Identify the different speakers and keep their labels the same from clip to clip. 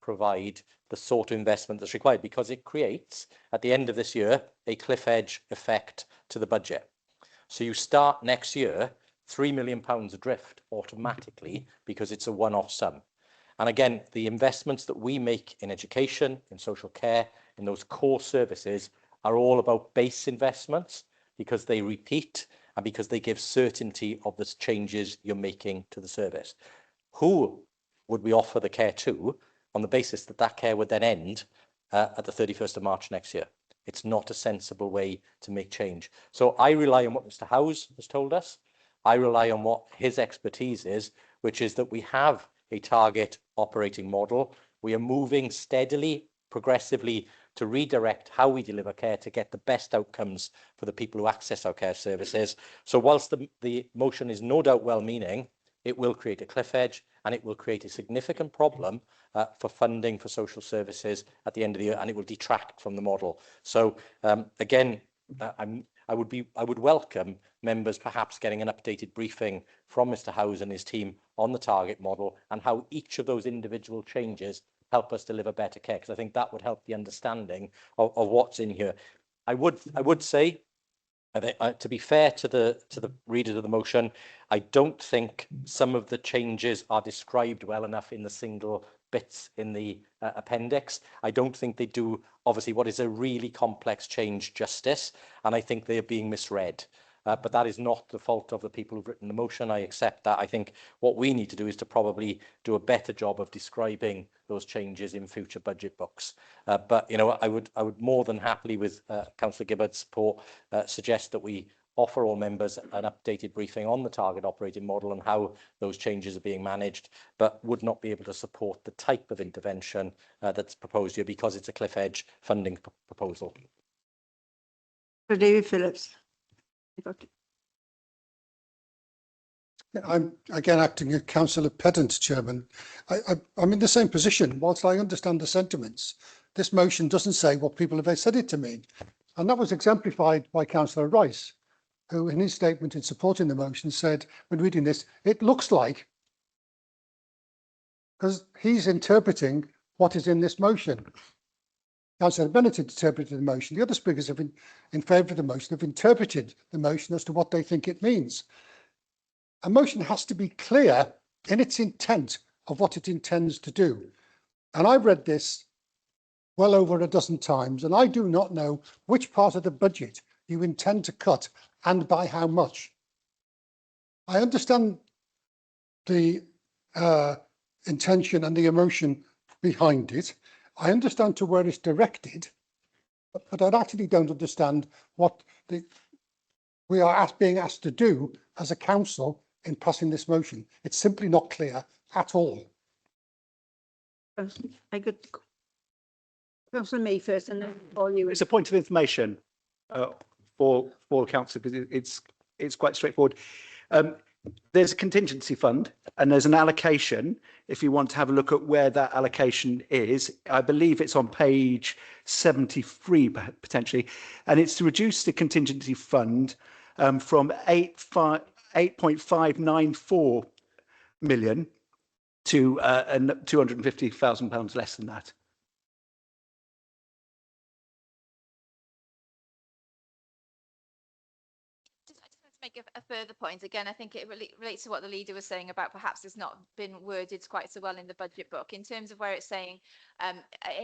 Speaker 1: provide the sort of investment that's required, because it creates, at the end of this year, a cliff edge effect to the budget. So you start next year £3 million adrift automatically because it's a one-off sum. And again, the investments that we make in education, in social care, in those core services are all about base investments, because they repeat and because they give certainty of the changes you're making to the service. Who would we offer the care to on the basis that that care would then end at the 31st of March next year? It's not a sensible way to make change. So I rely on what Mr. Howes has told us. I rely on what his expertise is, which is that we have a target operating model. We are moving steadily, progressively to redirect how we deliver care to get the best outcomes for the people who access our care services. So whilst the motion is no doubt well-meaning, it will create a cliff edge and it will create a significant problem for funding for social services at the end of the year, and it will detract from the model. So again, I would welcome members perhaps getting an updated briefing from Mr. Howes and his team on the target model and how each of those individual changes help us deliver better care, because I think that would help the understanding of what's in here. I would say, to be fair to the readers of the motion, I don't think some of the changes are described well enough in the single bits in the appendix. I don't think they do, obviously, what is a really complex change justice, and I think they are being misread. But that is not the fault of the people who've written the motion. I accept that. I think what we need to do is to probably do a better job of describing those changes in future budget books. But you know, I would more than happily, with Councillor Gibbert's support, suggest that we offer all members an updated briefing on the target operating model and how those changes are being managed, but would not be able to support the type of intervention that's proposed here because it's a cliff edge funding proposal.
Speaker 2: David Phillips.
Speaker 3: I'm again acting as Councillor Pedant, Chairman. I'm in the same position. Whilst I understand the sentiments, this motion doesn't say what people have said it to mean. And that was exemplified by Councillor Rice, who in his statement in supporting the motion said, when reading this, it looks like, because he's interpreting what is in this motion. Councillor Bennett interpreted the motion. The other speakers have been in favour of the motion, have interpreted the motion as to what they think it means. A motion has to be clear in its intent of what it intends to do. And I've read this well over a dozen times, and I do not know which part of the budget you intend to cut and by how much. I understand the intention and the emotion behind it. I understand to where it's directed, but I actually don't understand what we are being asked to do as a council in passing this motion. It's simply not clear at all.
Speaker 2: I could Councillor May first, and then all you.
Speaker 4: It's a point of information for council, because it's quite straightforward. There's a contingency fund and there's an allocation. If you want to have a look at where that allocation is, I believe it's on page 73 potentially, and it's to reduce the contingency fund from 8.594 million to £250,000 less than that.
Speaker 5: Make a further point. Again, I think it relates to what the leader was saying about perhaps it's not been worded quite so well in the budget book in terms of where it's saying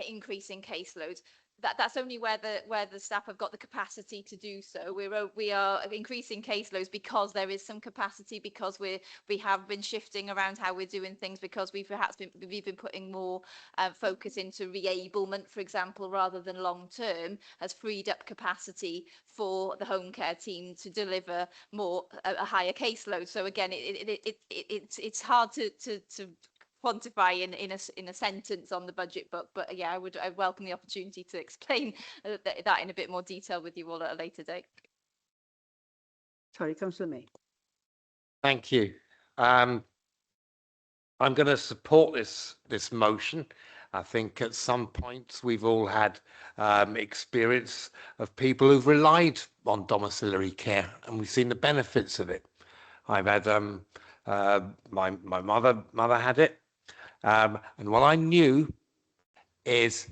Speaker 5: increasing caseloads. That's only where the staff have got the capacity to do so. We are increasing caseloads because there is some capacity, because we have been shifting around how we're doing things, because we've been putting more focus into reablement, for example, rather than long term, has freed up capacity for the home care team to deliver a higher caseload. So again, it's hard to quantify in a sentence on the budget book, but yeah, I welcome the opportunity to explain that in a bit more detail with you all at a later date.
Speaker 2: Sorry, Councillor May.
Speaker 6: Thank you. I'm going to support this motion. I think at some points we've all had experience of people who've relied on domiciliary care, and we've seen the benefits of it. I've had my mother had it. And while I knew is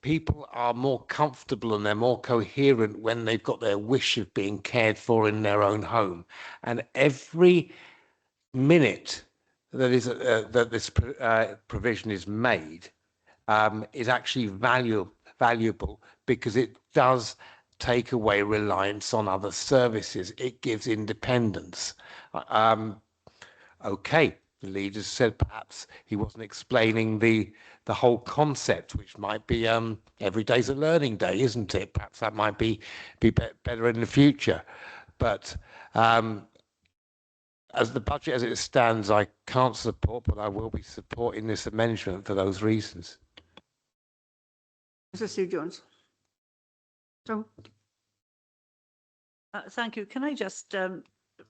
Speaker 6: people are more comfortable and they're more coherent when they've got their wish of being cared for in their own home. And every minute that is that this provision is made is actually valuable because it does take away reliance on other services. It gives independence. Okay, the leader said perhaps he wasn't explaining the whole concept, which might be every day's a learning day, isn't it? Perhaps that might be better in the future. But as the budget as it stands, I can't support, but I will be supporting this amendment for those reasons.
Speaker 2: Mr. Steve Jones. So,
Speaker 7: Thank you. Can I just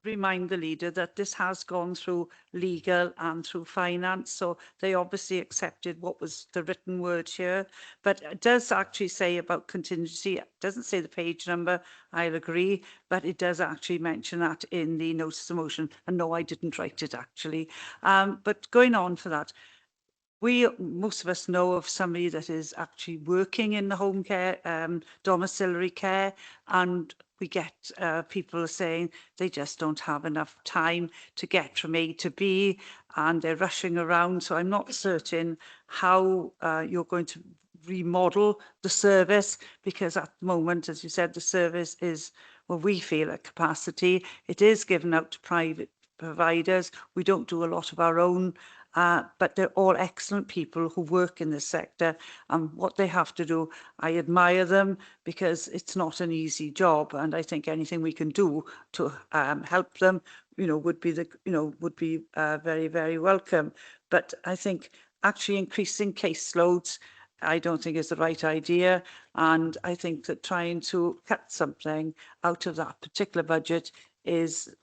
Speaker 7: remind the leader that this has gone through legal and through finance, so they obviously accepted what was the written word here, but it does actually say about contingency. It doesn't say the page number, I'll agree, but it does actually mention that in the notice of motion, and no, I didn't write it actually. But going on for that, most of us know of somebody that is actually working in the home care, domiciliary care, and we get people saying they just don't have enough time to get from A to B and they're rushing around. So I'm not certain how you're going to remodel the service, because at the moment, as you said, the service is, well, we feel at capacity. It is given out to private providers. We don't do a lot of our own. But they're all excellent people who work in this sector, and what they have to do, I admire them, because it's not an easy job, and I think anything we can do to help them, would be very, very welcome. But I think actually increasing caseloads, I don't think is the right idea, and I think that trying to cut something out of that particular budget is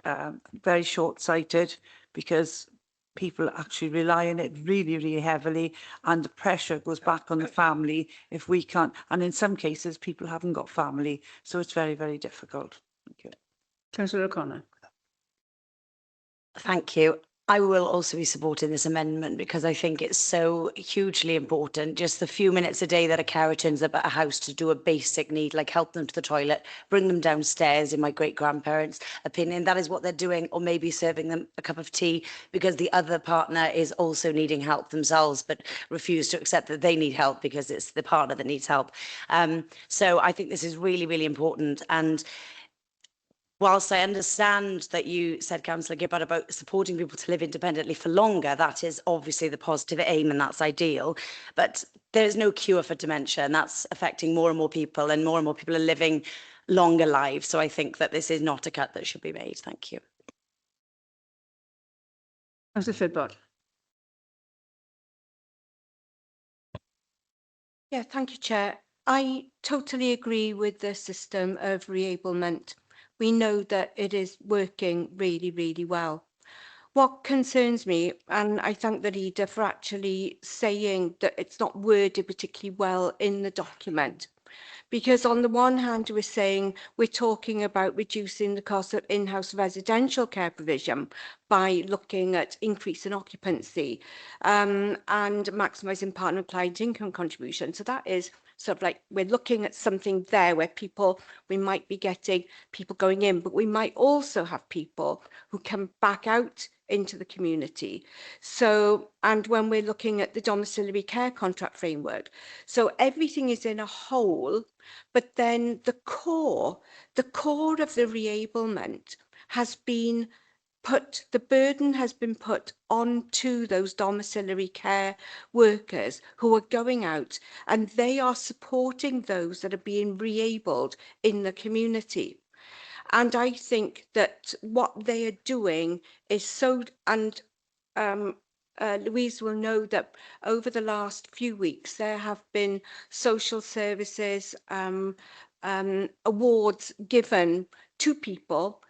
Speaker 7: very short-sighted, because people actually rely on it really, really heavily, and the pressure goes back on the family if we can't. And in some cases, people haven't got family, so it's very, very difficult. Thank you.
Speaker 2: Councillor O'Connor.
Speaker 8: Thank you. I will also be supporting this amendment because I think it's so hugely important. Just the few minutes a day that a carer turns up at a house to do a basic need, like help them to the toilet, bring them downstairs, in my great-grandparents' opinion, that is what they're doing, or maybe serving them a cup of tea because the other partner is also needing help themselves, but refuse to accept that they need help because it's the partner that needs help. So I think this is really, really important. And whilst I understand that you said, Councillor Gibbard, about supporting people to live independently for longer, that is obviously the positive aim and that's ideal, but there is no cure for dementia, and that's affecting more and more people are living longer lives. So I think that this is not a cut that should be made. Thank you.
Speaker 2: Councillor Fidbod.
Speaker 9: Yeah, thank you, Chair. I totally agree with the system of reablement. We know that it is working really, really well. What concerns me, and I thank the leader for actually saying that it's not worded particularly well in the document, because on the one hand, we're saying we're talking about reducing the cost of in-house residential care provision by looking at increase in occupancy and maximising partner and client income contribution. So that is sort of like we're looking at something there where we might be getting people going in, but we might also have people who come back out into the community. So, and when we're looking at the domiciliary care contract framework, so everything is in a whole, but then the core of the reablement has been put, the burden has been put onto those domiciliary care workers who are going out, and they are supporting those that are being reabled in the community. And I think that what they are doing is so, and Louise will know that over the last few weeks there have been social services awards given to people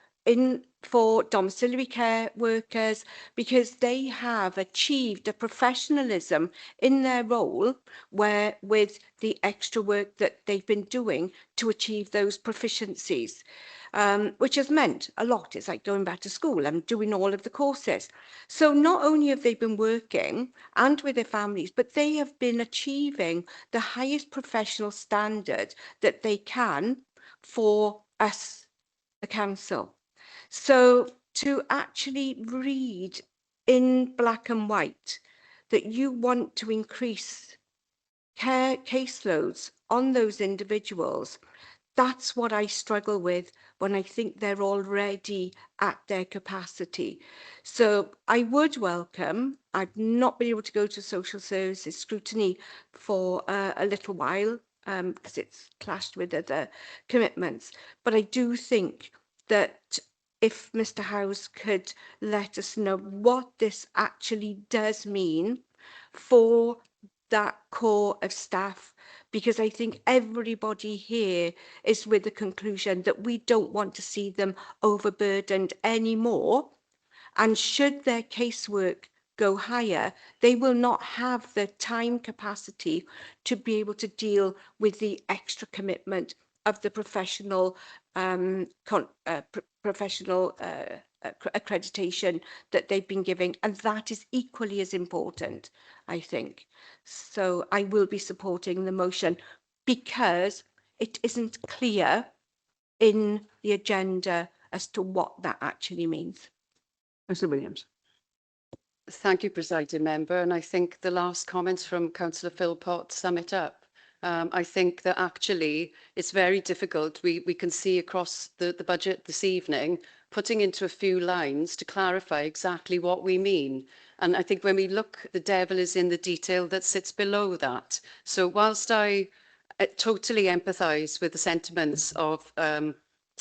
Speaker 9: for domiciliary care workers, because they have achieved a professionalism in their role where with the extra work that they've been doing to achieve those proficiencies. which has meant a lot. It's like going back to school and doing all of the courses. So not only have they been working and with their families, but they have been achieving the highest professional standard that they can for us, the council. So to actually read in black and white that you want to increase care caseloads on those individuals, that's what I struggle with when I think they're already at their capacity. So I would welcome, I've not been able to go to social services scrutiny for a little while because it's clashed with other commitments. But I do think that if Mr. Howes could let us know what this actually does mean for that core of staff, because I think everybody here is with the conclusion that we don't want to see them overburdened anymore. And should their casework go higher, they will not have the time capacity to be able to deal with the extra commitment of the professional accreditation that they've been giving, and that is equally as important, I think. So I will be supporting the motion because it isn't clear in the agenda as to what that actually means.
Speaker 2: Councillor Williams.
Speaker 10: Thank you, Presiding Member. And I think the last comments from Councillor Philpott sum it up. I think that actually it's very difficult. We can see across the budget this evening, putting into a few lines to clarify exactly what we mean. And I think when we look, the devil is in the detail that sits below that. So whilst I totally empathise with the sentiments of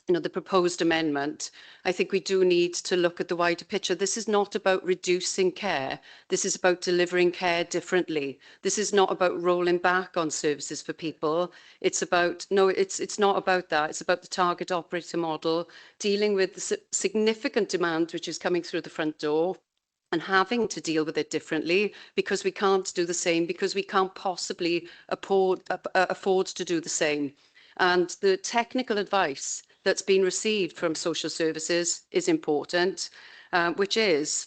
Speaker 10: the proposed amendment, I think we do need to look at the wider picture. This is not about reducing care. This is about delivering care differently. This is not about rolling back on services for people. It's about, no, it's not about that. It's about the target operator model, dealing with the significant demand which is coming through the front door and having to deal with it differently because we can't do the same, because we can't possibly afford to do the same. And the technical advice that's been received from social services is important, which is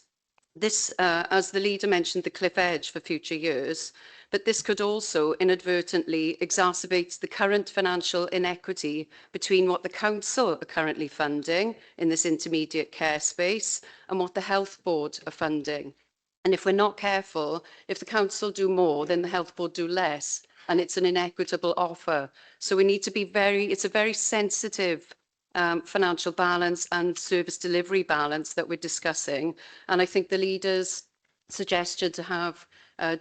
Speaker 10: this, as the leader mentioned, the cliff edge for future years, but this could also inadvertently exacerbate the current financial inequity between what the council are currently funding in this intermediate care space and what the health board are funding. And if we're not careful, if the council do more, then the health board do less, and it's an inequitable offer. So we need to be it's a very sensitive financial balance and service delivery balance that we're discussing. And I think the leader's suggestion to have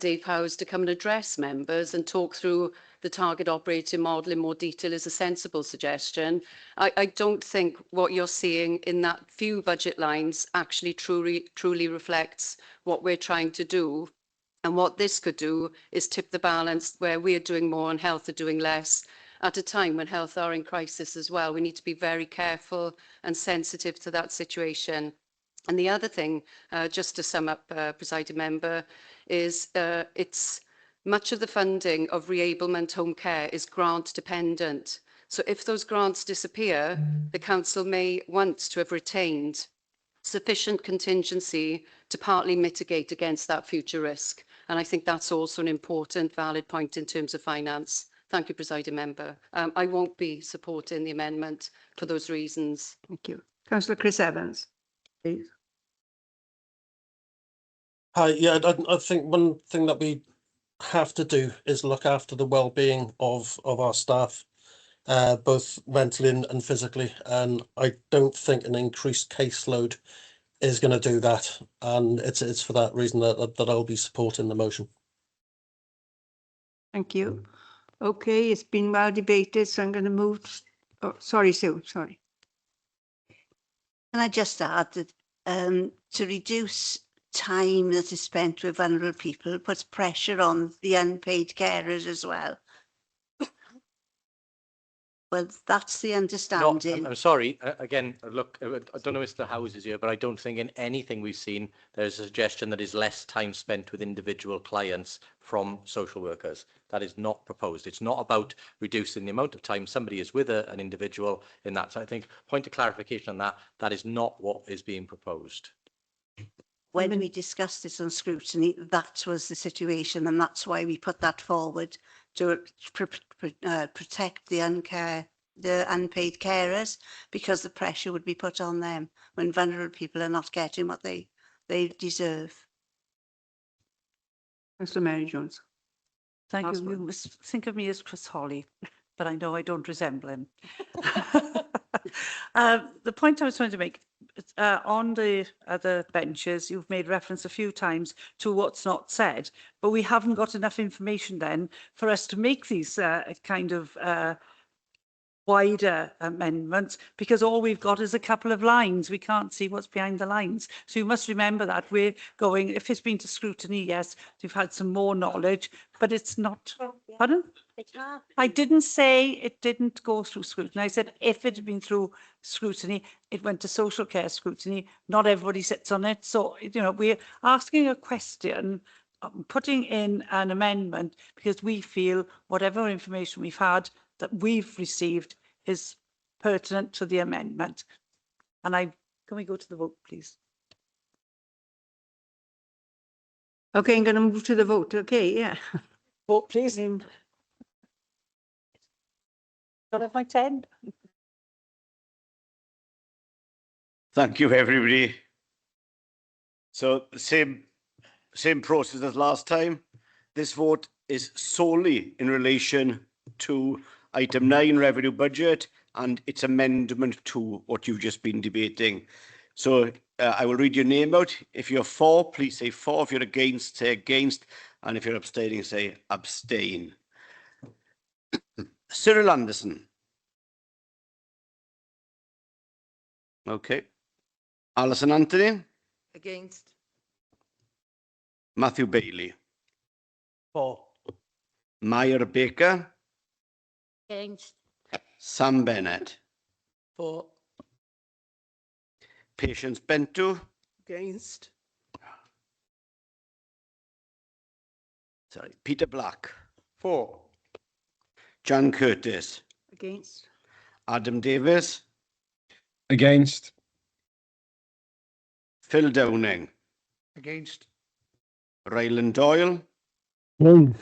Speaker 10: Dave Howes to come and address members and talk through the target operating model in more detail is a sensible suggestion. I don't think what you're seeing in that few budget lines actually truly reflects what we're trying to do. And what this could do is tip the balance where we are doing more and health are doing less at a time when health are in crisis as well. We need to be very careful and sensitive to that situation. And the other thing, just to sum up, Presiding Member, is it's much of the funding of reablement home care is grant dependent. So if those grants disappear, the council may want to have retained sufficient contingency to partly mitigate against that future risk. And I think that's also an important, valid point in terms of finance. Thank you, Presiding Member. I won't be supporting the amendment for those reasons.
Speaker 2: Thank you. Councillor Chris Evans, please.
Speaker 11: Hi, yeah, I think one thing that we have to do is look after the well-being of our staff, both mentally and physically. And I don't think an increased caseload is going to do that. And it's for that reason that I'll be supporting the motion.
Speaker 2: Thank you. Okay, it's been well debated, so I'm going to move. Oh, sorry, Sue, sorry.
Speaker 12: Can I just add that to reduce time that is spent with vulnerable people puts pressure on the unpaid carers as well. Well, that's the
Speaker 1: No,
Speaker 12: understanding.
Speaker 1: I'm sorry. Again, look, I don't know if the House is here, but I don't think in anything we've seen there's a suggestion that is less time spent with individual clients from social workers. That is not proposed. It's not about reducing the amount of time somebody is with an individual in that. So I think, point of clarification on that, that is not what is being proposed.
Speaker 12: When we discussed this on scrutiny, that was the situation, and that's why we put that forward to protect the unpaid carers, because the pressure would be put on them when vulnerable people are not getting what they deserve.
Speaker 2: Councillor Mary Jones.
Speaker 7: Thank
Speaker 2: Last
Speaker 7: you.
Speaker 2: one.
Speaker 7: You must think of me as Chris Holly, but I know I don't resemble him. The point I was trying to make, on the other benches, you've made reference a few times to what's not said, but we haven't got enough information then for us to make these kind of wider amendments, because all we've got is a couple of lines. We can't see what's behind the lines. So you must remember that we're going, if it's been to scrutiny, yes, we've had some more knowledge, but it's not. Pardon? I didn't say it didn't go through scrutiny. I said if it had been through scrutiny, it went to social care scrutiny. Not everybody sits on it. So, you know, we're asking a question, putting in an amendment, because we feel whatever information we've had that we've received is pertinent to the amendment. And can we go to the vote, please?
Speaker 2: Okay, I'm going to move to the vote. Okay, yeah.
Speaker 7: Vote, please. Don't have my 10.
Speaker 13: Thank you, everybody. So same process as last time. This vote is solely in relation to item 9, revenue budget, and its amendment to what you've just been debating. So I will read your name out. If you're for, please say for. If you're against, say against. And if you're abstaining, say abstain. Cyril Anderson. Okay. Alison Anthony.
Speaker 2: Against.
Speaker 13: Matthew Bailey.
Speaker 11: For.
Speaker 13: Meyer Baker.
Speaker 9: Against.
Speaker 13: Sam Bennett.
Speaker 11: For.
Speaker 13: Patience Bento.
Speaker 11: Against.
Speaker 13: Sorry, Peter Black.
Speaker 11: For.
Speaker 13: Jan Curtis.
Speaker 2: Against.
Speaker 13: Adam Davis.
Speaker 14: Against.
Speaker 13: Phil Downing.
Speaker 11: Against.
Speaker 13: Ryland Doyle.
Speaker 14: Against.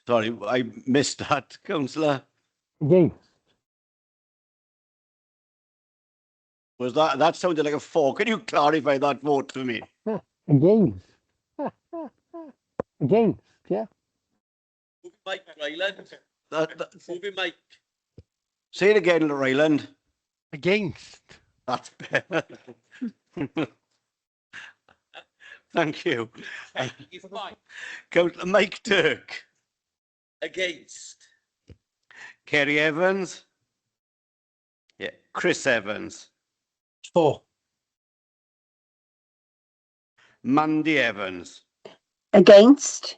Speaker 13: Sorry, I missed that, Councillor.
Speaker 14: Against.
Speaker 13: Was that sounded like a 4? Can you clarify that vote for me?
Speaker 14: Against. Against, yeah.
Speaker 11: Mike Ryland. Moving Mike.
Speaker 13: Say it again, Ryland.
Speaker 14: Against.
Speaker 13: That's better. Thank you.
Speaker 11: He's Mike.
Speaker 13: Councillor Mike Turk.
Speaker 11: Against.
Speaker 13: Kerry Evans. Yeah, Chris Evans.
Speaker 11: For.
Speaker 13: Mandy Evans.
Speaker 12: Against.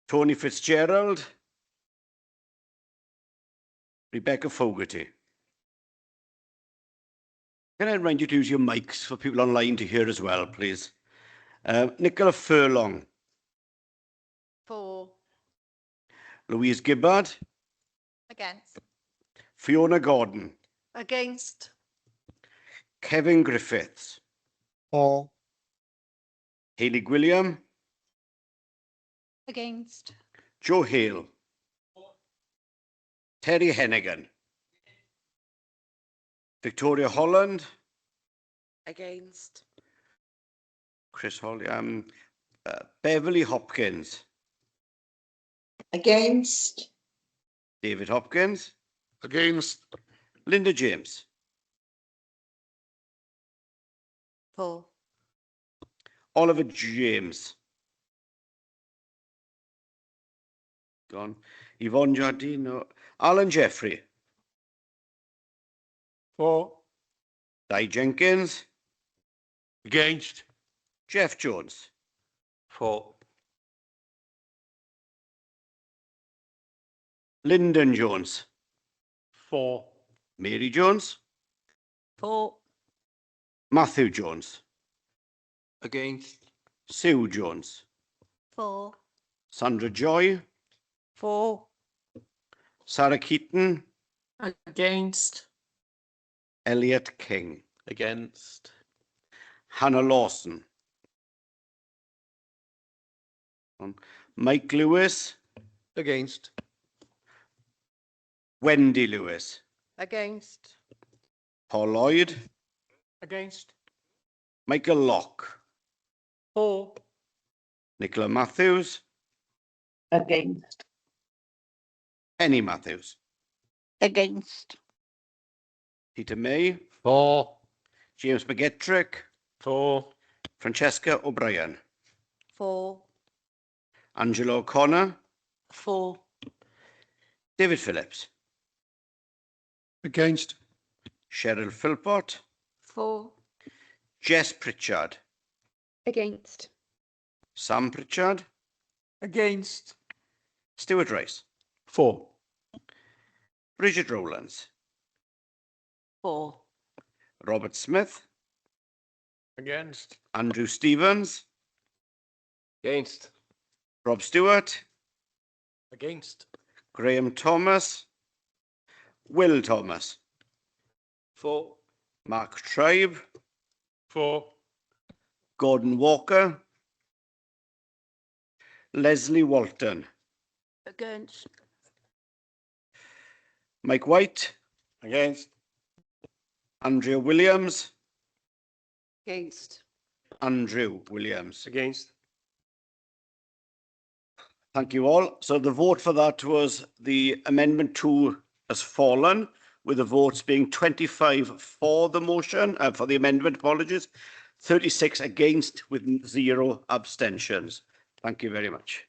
Speaker 13: Tony Fitzgerald. Rebecca Fogarty. Can I remind you to use your mics for people online to hear as well, please? Nicola Furlong.
Speaker 5: For.
Speaker 13: Louise Gibbard.
Speaker 5: Against.
Speaker 13: Fiona Gordon.
Speaker 9: Against.
Speaker 13: Kevin Griffiths.
Speaker 14: For.
Speaker 13: Hayley Gwilliam.
Speaker 9: Against.
Speaker 13: Joe Hale. Terry Hennigan. Victoria Holland.
Speaker 9: Against.
Speaker 13: Chris Holly. Beverly Hopkins.
Speaker 12: Against.
Speaker 13: David Hopkins.
Speaker 6: Against.
Speaker 13: Linda James.
Speaker 9: For.
Speaker 13: Oliver James. Gone. Yvonne Jardino. Alan Jeffrey.
Speaker 11: For.
Speaker 13: Di Jenkins.
Speaker 6: Against.
Speaker 13: Jeff Jones.
Speaker 6: For.
Speaker 13: Lyndon Jones.
Speaker 6: 4.
Speaker 13: Mary Jones.
Speaker 7: 4.
Speaker 13: Matthew Jones.
Speaker 6: Against.
Speaker 13: Sue Jones.
Speaker 12: 4.
Speaker 13: Sandra Joy.
Speaker 7: 4.
Speaker 13: Sarah Keaton.
Speaker 6: Against.
Speaker 13: Elliot King.
Speaker 6: Against.
Speaker 13: Hannah Lawson. Mike Lewis.
Speaker 6: Against.
Speaker 13: Wendy Lewis.
Speaker 6: Against.
Speaker 13: Paul Lloyd.
Speaker 6: Against.
Speaker 13: Michael Locke.
Speaker 6: 4.
Speaker 13: Nicola Matthews.
Speaker 6: Against.
Speaker 13: Penny Matthews.
Speaker 12: Against.
Speaker 13: Peter May.
Speaker 6: 4.
Speaker 13: James McGettrick.
Speaker 6: 4.
Speaker 13: Francesca O'Brien.
Speaker 12: 4.
Speaker 13: Angela O'Connor.
Speaker 12: 4.
Speaker 13: David Phillips.
Speaker 3: Against.
Speaker 13: Cheryl Philpott.
Speaker 5: 4.
Speaker 13: Jess Pritchard.
Speaker 5: Against.
Speaker 13: Sam Pritchard.
Speaker 6: Against.
Speaker 13: Stuart Rice.
Speaker 6: 4.
Speaker 13: Bridget Rowlands.
Speaker 12: 4.
Speaker 13: Robert Smith.
Speaker 6: Against.
Speaker 13: Andrew Stevens.
Speaker 6: Against.
Speaker 13: Rob Stewart.
Speaker 1: Against.
Speaker 13: Graham Thomas. Will Thomas.
Speaker 6: 4.
Speaker 13: Mark Tribe.
Speaker 6: 4.
Speaker 13: Gordon Walker. Leslie Walton.
Speaker 12: Against.
Speaker 13: Mike White.
Speaker 6: Against.
Speaker 13: Andrea Williams.
Speaker 10: Against.
Speaker 13: Andrew Williams.
Speaker 6: Against.
Speaker 13: Thank you all. So the vote for that was the amendment 2 has fallen, with the votes being 25 for the motion, for the amendment, apologies, 36 against with 0 abstentions. Thank you very much.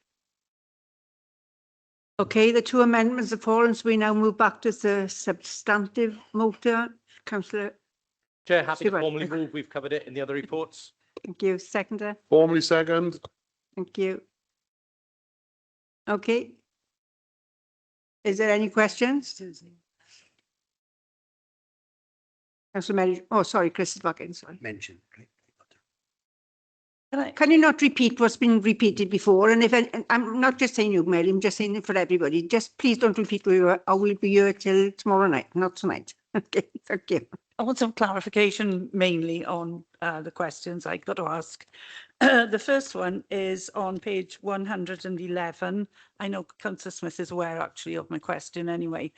Speaker 2: Okay, the 2 amendments have fallen, so we now move back to the substantive motor. Councillor,
Speaker 1: Chair, happy to
Speaker 2: Stewart.
Speaker 1: formally move. We've covered it in the other reports.
Speaker 2: thank you. Seconder,
Speaker 6: Formally second.
Speaker 2: thank you. Okay. Is there any questions? Councillor Mary, oh, sorry, Chris is back in, sorry.
Speaker 13: Mention.
Speaker 2: Can you not repeat what's been repeated before? And and I'm not just saying you, Mary, I'm just saying it for everybody. Just please don't repeat where you are, or we'll be here till tomorrow night, not tonight. Okay, thank you.
Speaker 7: I want some clarification mainly on the questions I got to ask. The first one is on page 111. I know Councillor Smith is aware actually of my question anyway.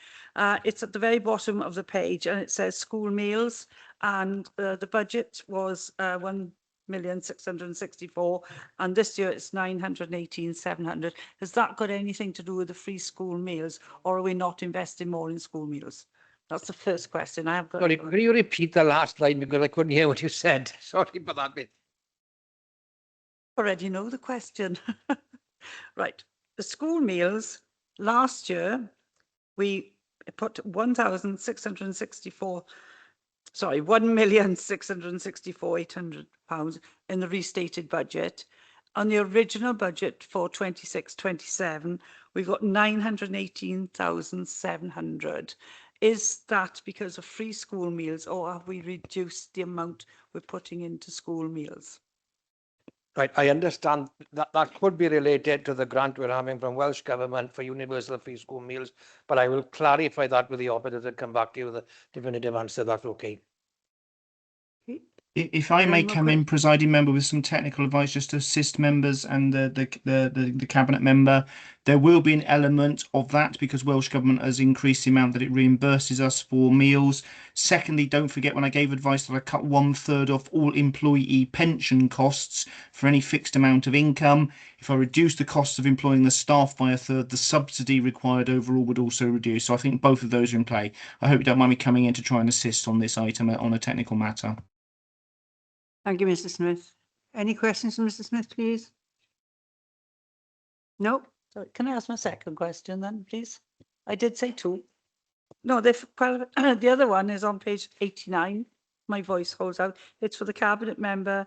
Speaker 7: It's at the very bottom of the page and it says school meals, and the budget was 1,664,000 and this year it's 918,700. Has that got anything to do with the free school meals, or are we not investing more in school meals? That's the first question. I have got.
Speaker 14: Sorry, can you repeat the last line because I couldn't hear what you said? Sorry for that bit.
Speaker 7: Already know the question. Right. The school meals, last year, we put 1,664,800 pounds in the restated budget. On the original budget for 26-27, we've got 918,700. Is that because of free school meals, or have we reduced the amount we're putting into school meals?
Speaker 14: Right, I understand that that could be related to the grant we're having from Welsh Government for universal free school meals, but I will clarify that with the operators and come back to you with a definitive answer. That's okay.
Speaker 15: If I may come in, presiding member, with some technical advice just to assist members and the cabinet member, there will be an element of that because Welsh Government has increased the amount that it reimburses us for meals. Secondly, don't forget when I gave advice that I cut 1/3 off all employee pension costs for any fixed amount of income. If I reduce the costs of employing the staff by 1/3, the subsidy required overall would also reduce. So I think both of those are in play. I hope you don't mind me coming in to try and assist on this item on a technical matter.
Speaker 2: Thank you, Mr. Smith. Any questions from Mr. Smith, please? No?
Speaker 7: So can I ask my second question then, please? I did say 2. No, the other one is on page 89. my voice holds out. It's for the cabinet member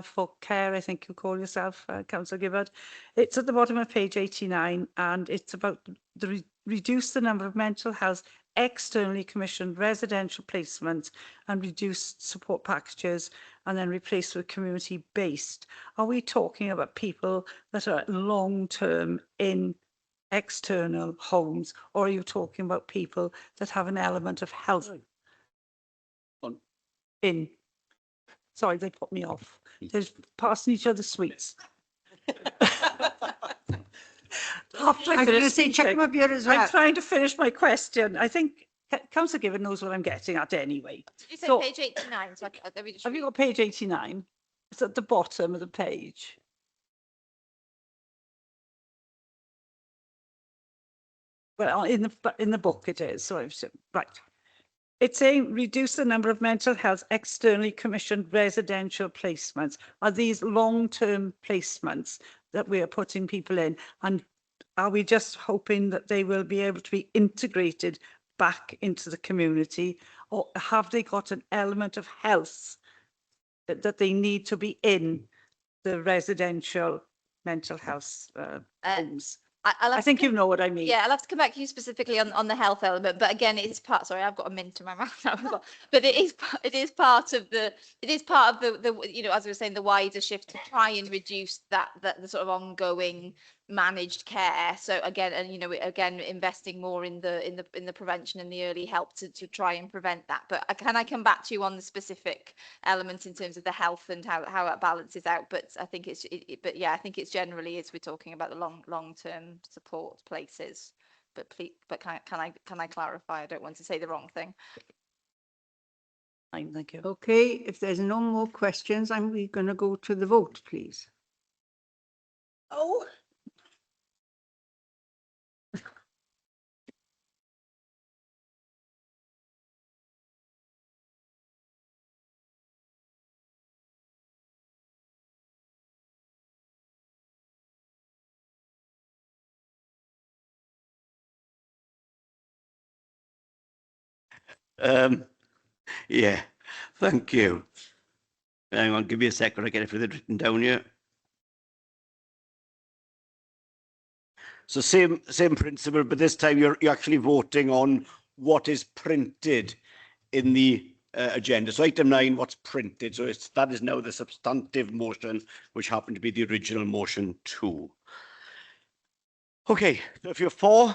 Speaker 7: for care, I think you call yourself, Councillor Gibbard. It's at the bottom of page 89, and it's about reduce the number of mental health externally commissioned residential placements and reduce support packages, and then replace with community-based. Are we talking about people that are long-term in external homes, or are you talking about people that have an element of health in? Sorry, they put me off. They're passing each other sweets. After
Speaker 2: I was going to say, check them up here as well.
Speaker 7: I'm trying to finish my question. I think Councillor Gibbon knows what I'm getting at anyway.
Speaker 5: Did you say
Speaker 7: So-
Speaker 5: page 89? So let me just
Speaker 7: Have you got page 89? It's at the bottom of the page. Well, in the book it is. So right. It's saying reduce the number of mental health externally commissioned residential placements. Are these long-term placements that we are putting people in? And are we just hoping that they will be able to be integrated back into the community, or have they got an element of health that they need to be in the residential mental health homes? I think you know what I mean.
Speaker 5: Yeah, I'll have to come back to you specifically on the health element, but again, it's part. Sorry, I've got a mint in my mouth now as well. But it is part of the you know, as we were saying, the wider shift to try and reduce the sort of ongoing managed care. So again, and you know, again, investing more in the prevention and the early help to try and prevent that. But can I come back to you on the specific elements in terms of the health and how that balances out? But I think but yeah, I think it's generally as we're talking about the long term support places. But please, but can I clarify? I don't want to say the wrong thing.
Speaker 7: Fine, thank you.
Speaker 2: Okay, if there's no more questions, we're going to go to the vote, please.
Speaker 7: Oh.
Speaker 13: Yeah, thank you. Hang on, give me a second. I get everything written down here. So same principle, but this time you're actually voting on what is printed in the agenda. So item 9, what's printed. So that is now the substantive motion, which happened to be the original motion 2. Okay, so if you're for,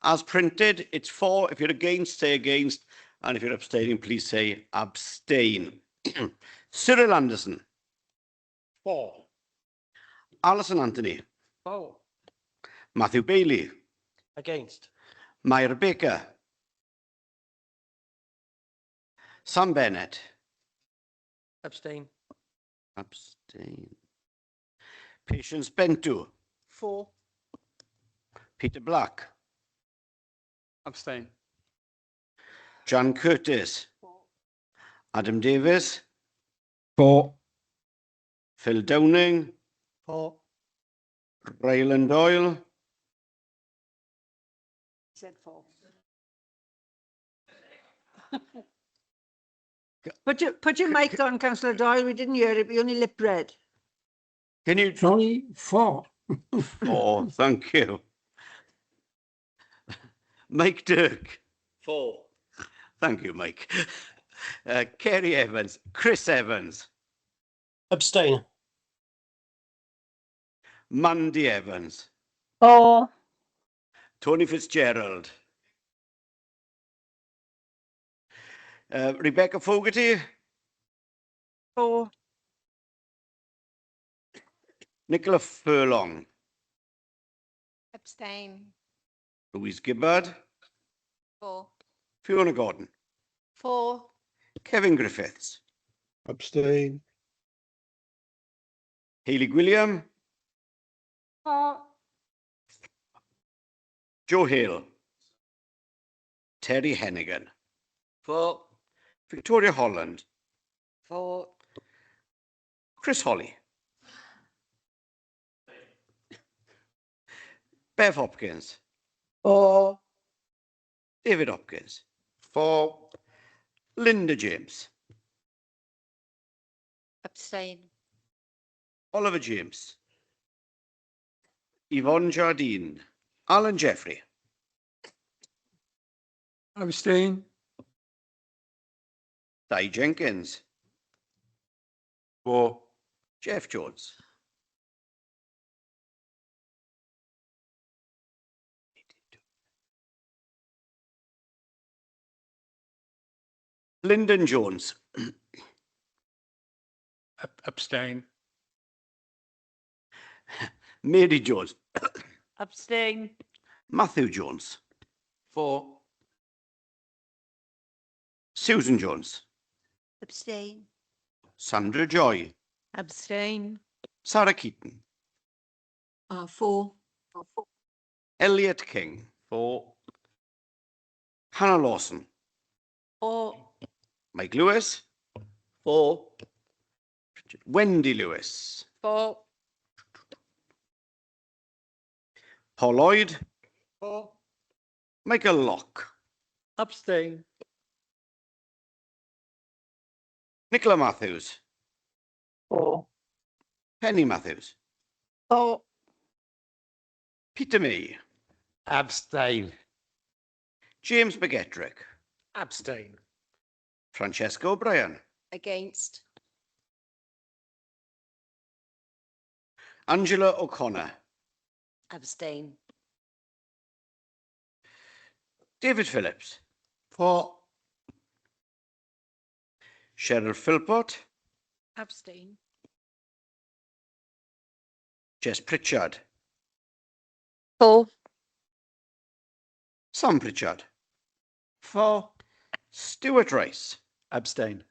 Speaker 13: as printed, it's for. If you're against, say against. And if you're abstaining, please say abstain. Cyril Anderson.
Speaker 14: For.
Speaker 13: Alison Anthony.
Speaker 14: For.
Speaker 13: Matthew Bailey.
Speaker 14: Against.
Speaker 13: Myra Baker. Sam Bennett.
Speaker 14: Abstain.
Speaker 13: Abstain. Patience Bentu.
Speaker 14: For.
Speaker 13: Peter Black.
Speaker 14: Abstain.
Speaker 13: Jan Curtis. Adam Davis.
Speaker 15: For.
Speaker 13: Phil Downing.
Speaker 14: For.
Speaker 13: Ryland Doyle.
Speaker 2: Said for. Put your mic on, Councillor Doyle. We didn't hear it. We only lip read.
Speaker 13: Can you?
Speaker 3: Sorry, for.
Speaker 13: Oh, thank you. Mike Dirk.
Speaker 14: For.
Speaker 13: Thank you, Mike. Kerry Evans. Chris Evans.
Speaker 11: Abstain.
Speaker 13: Mandy Evans.
Speaker 2: For.
Speaker 13: Tony Fitzgerald. Rebecca Fogarty.
Speaker 7: For.
Speaker 13: Nicola Furlong.
Speaker 5: Abstain.
Speaker 13: Louise Gibbard.
Speaker 5: For.
Speaker 13: Fiona Gordon.
Speaker 5: For.
Speaker 13: Kevin Griffiths.
Speaker 3: Abstain.
Speaker 13: Hayley Gwilliam.
Speaker 5: For.
Speaker 13: Joe Hale. Terry Hennigan.
Speaker 14: For.
Speaker 13: Victoria Holland.
Speaker 5: For.
Speaker 13: Chris Holly. Bev Hopkins.
Speaker 2: For.
Speaker 13: David Hopkins.
Speaker 6: For.
Speaker 13: Linda James.
Speaker 9: Abstain.
Speaker 13: Oliver James. Yvonne Jardine. Alan Jeffrey.
Speaker 14: Abstain.
Speaker 13: Di Jenkins.
Speaker 14: For.
Speaker 13: Jeff Jones. Lyndon Jones.
Speaker 14: Abstain.
Speaker 13: Mary Jones.
Speaker 7: Abstain.
Speaker 13: Matthew Jones.
Speaker 14: For.
Speaker 13: Susan Jones.
Speaker 12: Abstain.
Speaker 13: Sandra Joy.
Speaker 7: Abstain.
Speaker 13: Sarah Keaton.
Speaker 12: 4.
Speaker 13: Elliot King.
Speaker 14: For.
Speaker 13: Hannah Lawson.
Speaker 7: For.
Speaker 13: Mike Lewis.
Speaker 14: For.
Speaker 13: Wendy Lewis.
Speaker 7: For.
Speaker 13: Paul Lloyd.
Speaker 14: For.
Speaker 13: Michael Locke.
Speaker 14: Abstain.
Speaker 13: Nicola Matthews.
Speaker 14: For.
Speaker 13: Penny Matthews.
Speaker 7: For.
Speaker 13: Peter May.
Speaker 6: Abstain.
Speaker 13: James McGettrick.
Speaker 14: Abstain.
Speaker 13: Francesca O'Brien.
Speaker 9: Against.
Speaker 13: Angela O'Connor.
Speaker 8: Abstain.
Speaker 13: David Phillips.
Speaker 3: For.
Speaker 13: Cheryl Philpott.
Speaker 9: Abstain.
Speaker 13: Jess Pritchard.
Speaker 7: For.
Speaker 13: Sam Pritchard.
Speaker 14: For.
Speaker 13: Stuart Rice.
Speaker 4: Abstain.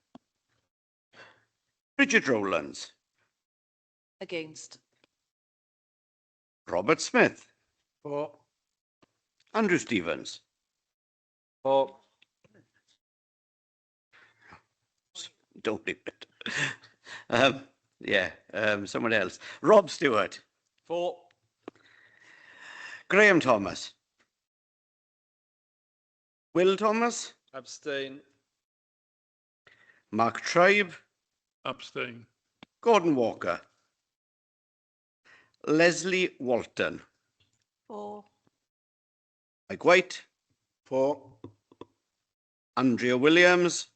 Speaker 13: Bridget Rowlands.
Speaker 9: Against.
Speaker 13: Robert Smith.
Speaker 14: For.
Speaker 13: Andrew Stevens.
Speaker 14: For.
Speaker 13: Don't leave it. Someone else. Rob Stewart.
Speaker 14: For.
Speaker 13: Graham Thomas. Will Thomas.
Speaker 14: Abstain.
Speaker 13: Mark Tribe.
Speaker 14: Abstain.
Speaker 13: Gordon Walker. Leslie Walton.
Speaker 9: 4.
Speaker 13: Mike White.
Speaker 14: For.
Speaker 13: Andrea Williams.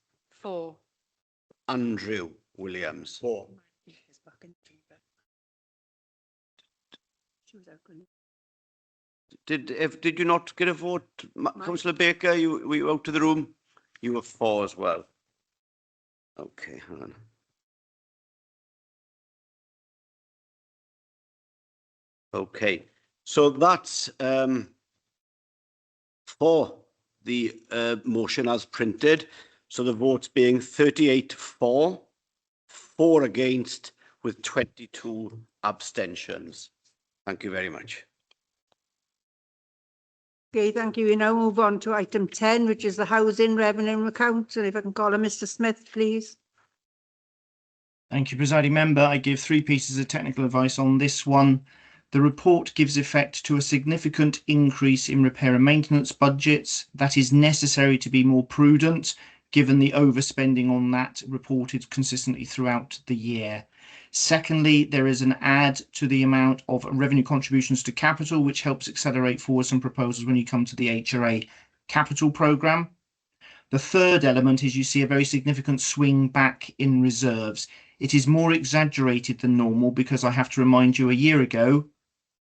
Speaker 9: 4.
Speaker 13: Andrew Williams.
Speaker 14: For.
Speaker 13: Did you not get a vote, Councillor Baker? Were you out of the room? You were for as well. Okay, hang on. Okay, so that's for the motion as printed. So the votes being 38 for, 4 against, with 22 abstentions. Thank you very much.
Speaker 2: Okay, thank you. We now move on to item 10, which is the housing revenue account. And if I can call on Mr. Smith, please.
Speaker 15: Thank you, presiding member. I give 3 pieces of technical advice on this one. The report gives effect to a significant increase in repair and maintenance budgets. That is necessary to be more prudent, given the overspending on that reported consistently throughout the year. Secondly, there is an add to the amount of revenue contributions to capital, which helps accelerate forward some proposals when you come to the HRA capital programme. The third element is you see a very significant swing back in reserves. It is more exaggerated than normal because I have to remind you, a year ago,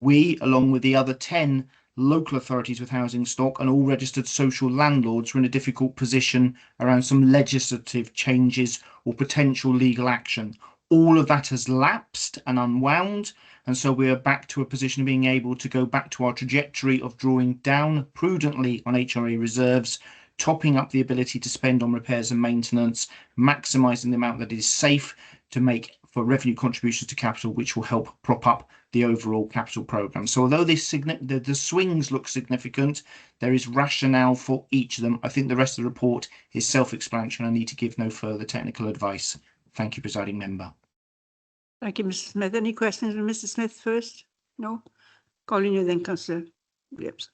Speaker 15: we, along with the other 10 local authorities with housing stock and all registered social landlords, were in a difficult position around some legislative changes or potential legal action. All of that has lapsed and unwound, and so we are back to a position of being able to go back to our trajectory of drawing down prudently on HRA reserves, topping up the ability to spend on repairs and maintenance, maximising the amount that is safe to make for revenue contributions to capital, which will help prop up the overall capital programme. So although the swings look significant, there is rationale for each of them. I think the rest of the report is self-explanatory and I need to give no further technical advice. Thank you, presiding member.
Speaker 2: Thank you, Mr. Smith. Any questions from Mr. Smith first? No? Calling you then, Councillor Williams.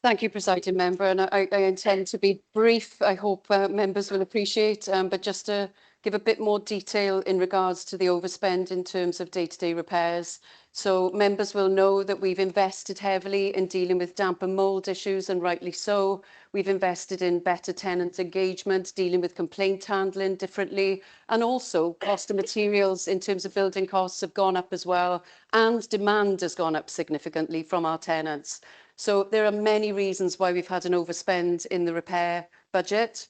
Speaker 10: Thank you, presiding member, and I intend to be brief. I hope members will appreciate, but just to give a bit more detail in regards to the overspend in terms of day-to-day repairs. So members will know that we've invested heavily in dealing with damp and mould issues, and rightly so. We've invested in better tenant engagement, dealing with complaint handling differently, and also cost of materials in terms of building costs have gone up as well, and demand has gone up significantly from our tenants. So there are many reasons why we've had an overspend in the repair budget.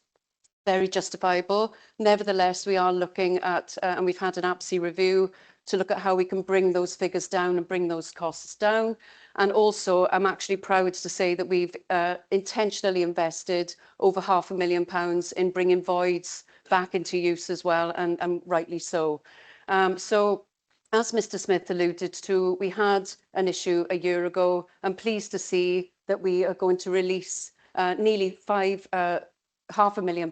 Speaker 10: Very justifiable. Nevertheless, we are looking at, and we've had an APSI review to look at how we can bring those figures down and bring those costs down. And also, I'm actually proud to say that we've intentionally invested over £500,000 in bringing voids back into use as well, and rightly so. So, as Mr. Smith alluded to, we had an issue a year ago. I'm pleased to see that we are going to release nearly £5 million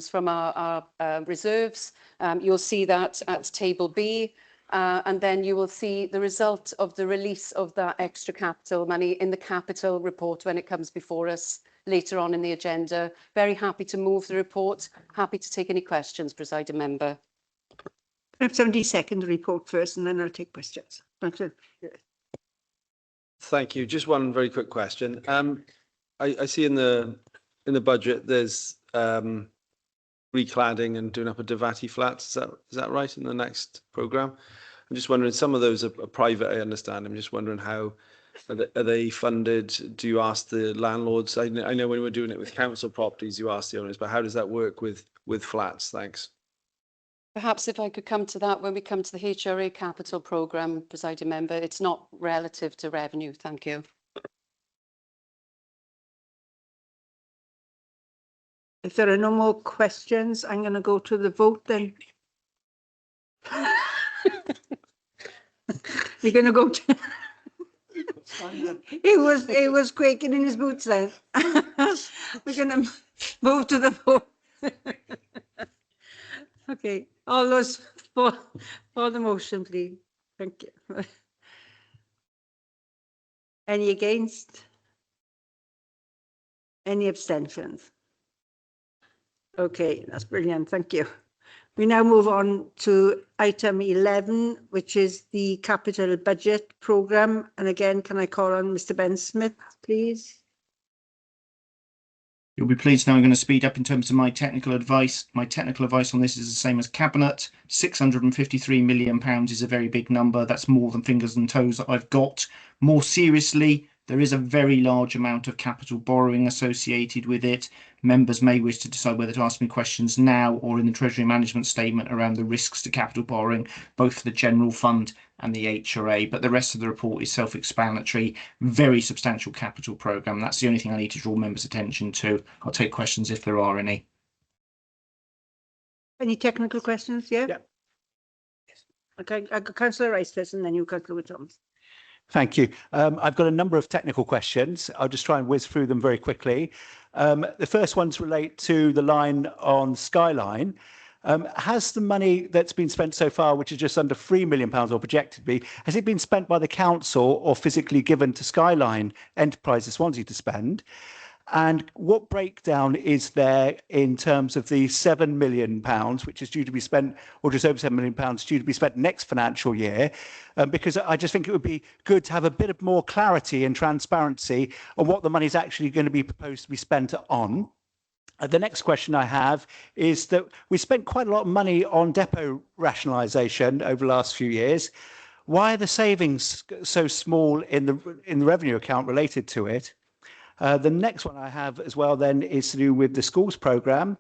Speaker 10: from our reserves. You'll see that at table B, and then you will see the result of the release of that extra capital money in the capital report when it comes before us later on in the agenda. Very happy to move the report. Happy to take any questions, presiding member.
Speaker 2: If somebody second the report first, and then I'll take questions.
Speaker 16: Thank you. Just one very quick question. I see in the budget there's recladding and doing up a Devati flats. Is that right in the next programme? I'm just wondering, some of those are private, I understand. I'm just wondering how are they funded? Do you ask the landlords? I know when we're doing it with council properties, you ask the owners, but how does that work with flats? Thanks.
Speaker 10: Perhaps if I could come to that when we come to the HRA capital programme, presiding member. It's not relative to revenue. Thank you.
Speaker 2: If there are no more questions, I'm going to go to the vote then. You're going to go to... It was quaking in his boots then. We're going to move to the vote. Okay, all those for the motion, please. Thank you. Any against? Any abstentions? Okay, that's brilliant. Thank you. We now move on to item 11, which is the capital budget programme. And again, can I call on Mr. Ben Smith, please?
Speaker 15: You'll be pleased now I'm going to speed up in terms of my technical advice. My technical advice on this is the same as Cabinet. £653 million is a very big number. That's more than fingers and toes that I've got. More seriously, there is a very large amount of capital borrowing associated with it. Members may wish to decide whether to ask me questions now or in the Treasury Management Statement around the risks to capital borrowing, both for the General Fund and the HRA. But the rest of the report is self-explanatory. Very substantial capital programme. That's the only thing I need to draw members' attention to. I'll take questions if there are any.
Speaker 2: Any technical questions? Yeah?
Speaker 4: Yeah.
Speaker 2: Okay, I got Councillor Rice first and then you, Councillor Thomas.
Speaker 4: Thank you. I've got a number of technical questions. I'll just try and whiz through them very quickly. The first ones relate to the line on Skyline. Has the money that's been spent so far, which is just under £3 million or projected to be, has it been spent by the council or physically given to Skyline Enterprises Swansea to spend? And what breakdown is there in terms of the £7 million, which is due to be spent, or just over £7 million due to be spent next financial year? Because I just think it would be good to have a bit of more clarity and transparency on what the money is actually going to be proposed to be spent on. The next question I have is that we spent quite a lot of money on depot rationalisation over the last few years. Why are the savings so small in the revenue account related to it? The next one I have as well then is to do with the schools programme.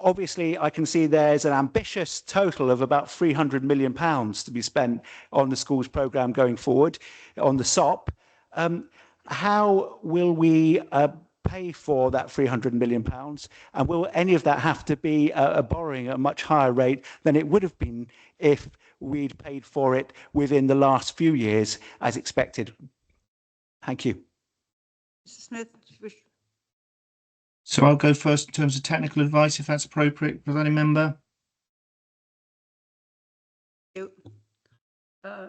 Speaker 4: Obviously, I can see there's an ambitious total of about £300 million to be spent on the schools programme going forward on the SOP. How will we pay for that £300 million? And will any of that have to be a borrowing at a much higher rate than it would have been if we'd paid for it within the last few years as expected? Thank you.
Speaker 2: Mr. Smith.
Speaker 15: So I'll go first in terms of technical advice, if that's appropriate, presiding member.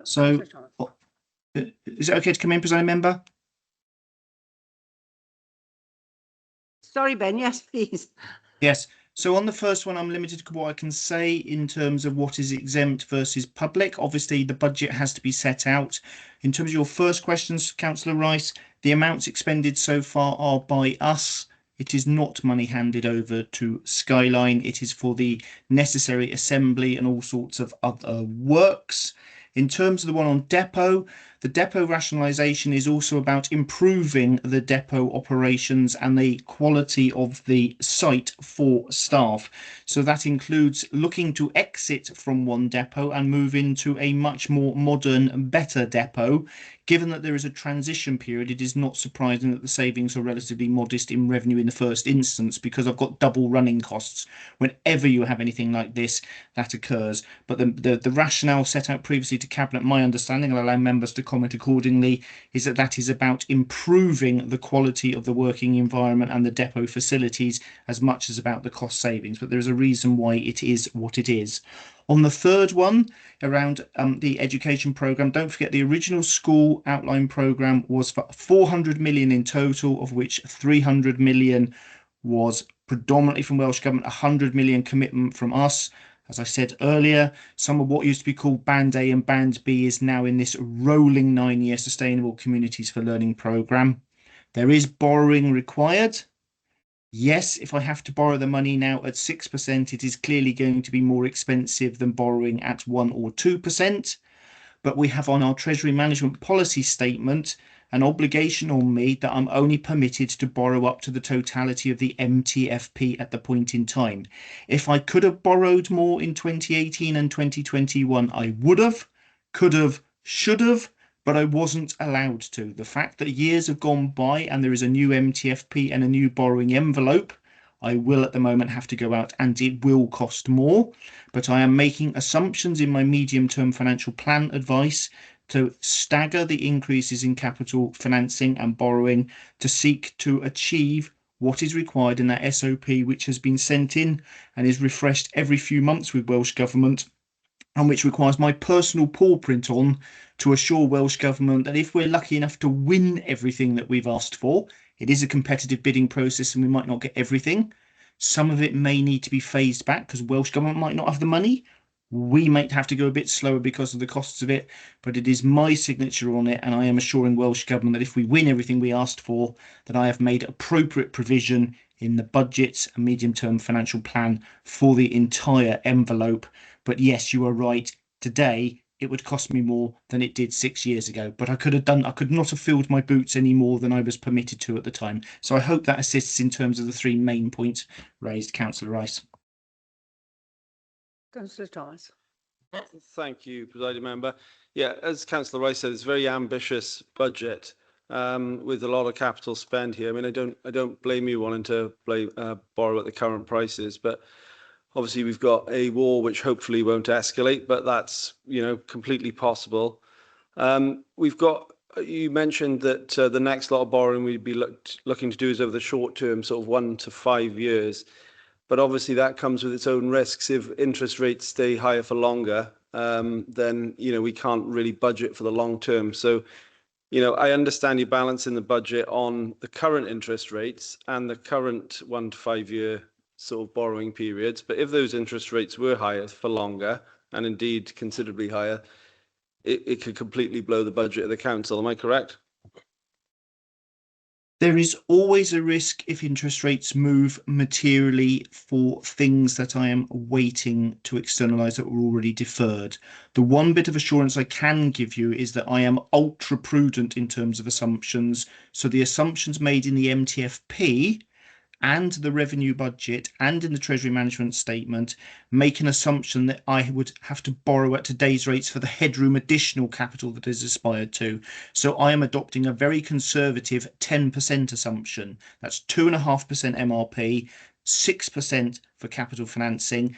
Speaker 15: So is it okay to come in, presiding member?
Speaker 2: Sorry, Ben. Yes, please.
Speaker 15: Yes. So on the first one, I'm limited to what I can say in terms of what is exempt versus public. Obviously, the budget has to be set out. In terms of your first questions, Councillor Rice, the amounts expended so far are by us. It is not money handed over to Skyline. It is for the necessary assembly and all sorts of other works. In terms of the one on depot, the depot rationalisation is also about improving the depot operations and the quality of the site for staff. So that includes looking to exit from one depot and move into a much more modern, better depot. Given that there is a transition period, it is not surprising that the savings are relatively modest in revenue in the first instance, because I've got double running costs. Whenever you have anything like this, that occurs. But the rationale set out previously to Cabinet, my understanding, I'll allow members to comment accordingly, is that that is about improving the quality of the working environment and the depot facilities as much as about the cost savings. But there is a reason why it is what it is. On the third one, around the education programme, don't forget the original school outline programme was for 400 million in total, of which 300 million was predominantly from Welsh Government, 100 million commitment from us. As I said earlier, some of what used to be called Band A and Band B is now in this rolling 9-year Sustainable Communities for Learning programme. There is borrowing required. Yes, if I have to borrow the money now at 6%, it is clearly going to be more expensive than borrowing at 1 or 2%. But we have on our Treasury Management Policy Statement an obligation on me that I'm only permitted to borrow up to the totality of the MTFP at the point in time. If I could have borrowed more in 2018 and 2021, I would have, could have, should have, but I wasn't allowed to. The fact that years have gone by and there is a new MTFP and a new borrowing envelope, I will at the moment have to go out and it will cost more. But I am making assumptions in my medium-term financial plan advice to stagger the increases in capital financing and borrowing to seek to achieve what is required in that SOP, which has been sent in and is refreshed every few months with Welsh Government, and which requires my personal paw print on to assure Welsh Government that if we're lucky enough to win everything that we've asked for, it is a competitive bidding process and we might not get everything. Some of it may need to be phased back because Welsh Government might not have the money. We might have to go a bit slower because of the costs of it, but it is my signature on it, and I am assuring Welsh Government that if we win everything we asked for, that I have made appropriate provision in the budget and medium-term financial plan for the entire envelope. But yes, you are right. Today, it would cost me more than it did 6 years ago, but I could not have filled my boots any more than I was permitted to at the time. So I hope that assists in terms of the 3 main points raised, Councillor Rice.
Speaker 2: Councillor Thomas.
Speaker 16: Thank you, Presiding Member. Yeah, as Councillor Rice said, it's a very ambitious budget with a lot of capital spend here. I mean, I don't blame you wanting to borrow at the current prices, but obviously we've got a war which hopefully won't escalate, but that's, you know, completely possible. We've got, you mentioned that the next lot of borrowing we'd be looking to do is over the short term, sort of 1 to 5 years. But obviously that comes with its own risks. If interest rates stay higher for longer, then, you know, we can't really budget for the long term. So, you know, I understand you balancing the budget on the current interest rates and the current 1 to 5 year sort of borrowing periods. But if those interest rates were higher for longer, and indeed considerably higher, it could completely blow the budget of the council. Am I correct?
Speaker 15: There is always a risk if interest rates move materially for things that I am waiting to externalise that were already deferred. The one bit of assurance I can give you is that I am ultra prudent in terms of assumptions. So the assumptions made in the MTFP and the revenue budget and in the Treasury Management Statement make an assumption that I would have to borrow at today's rates for the headroom additional capital that is aspired to. So I am adopting a very conservative 10% assumption. That's 2.5% MRP, 6% for capital financing.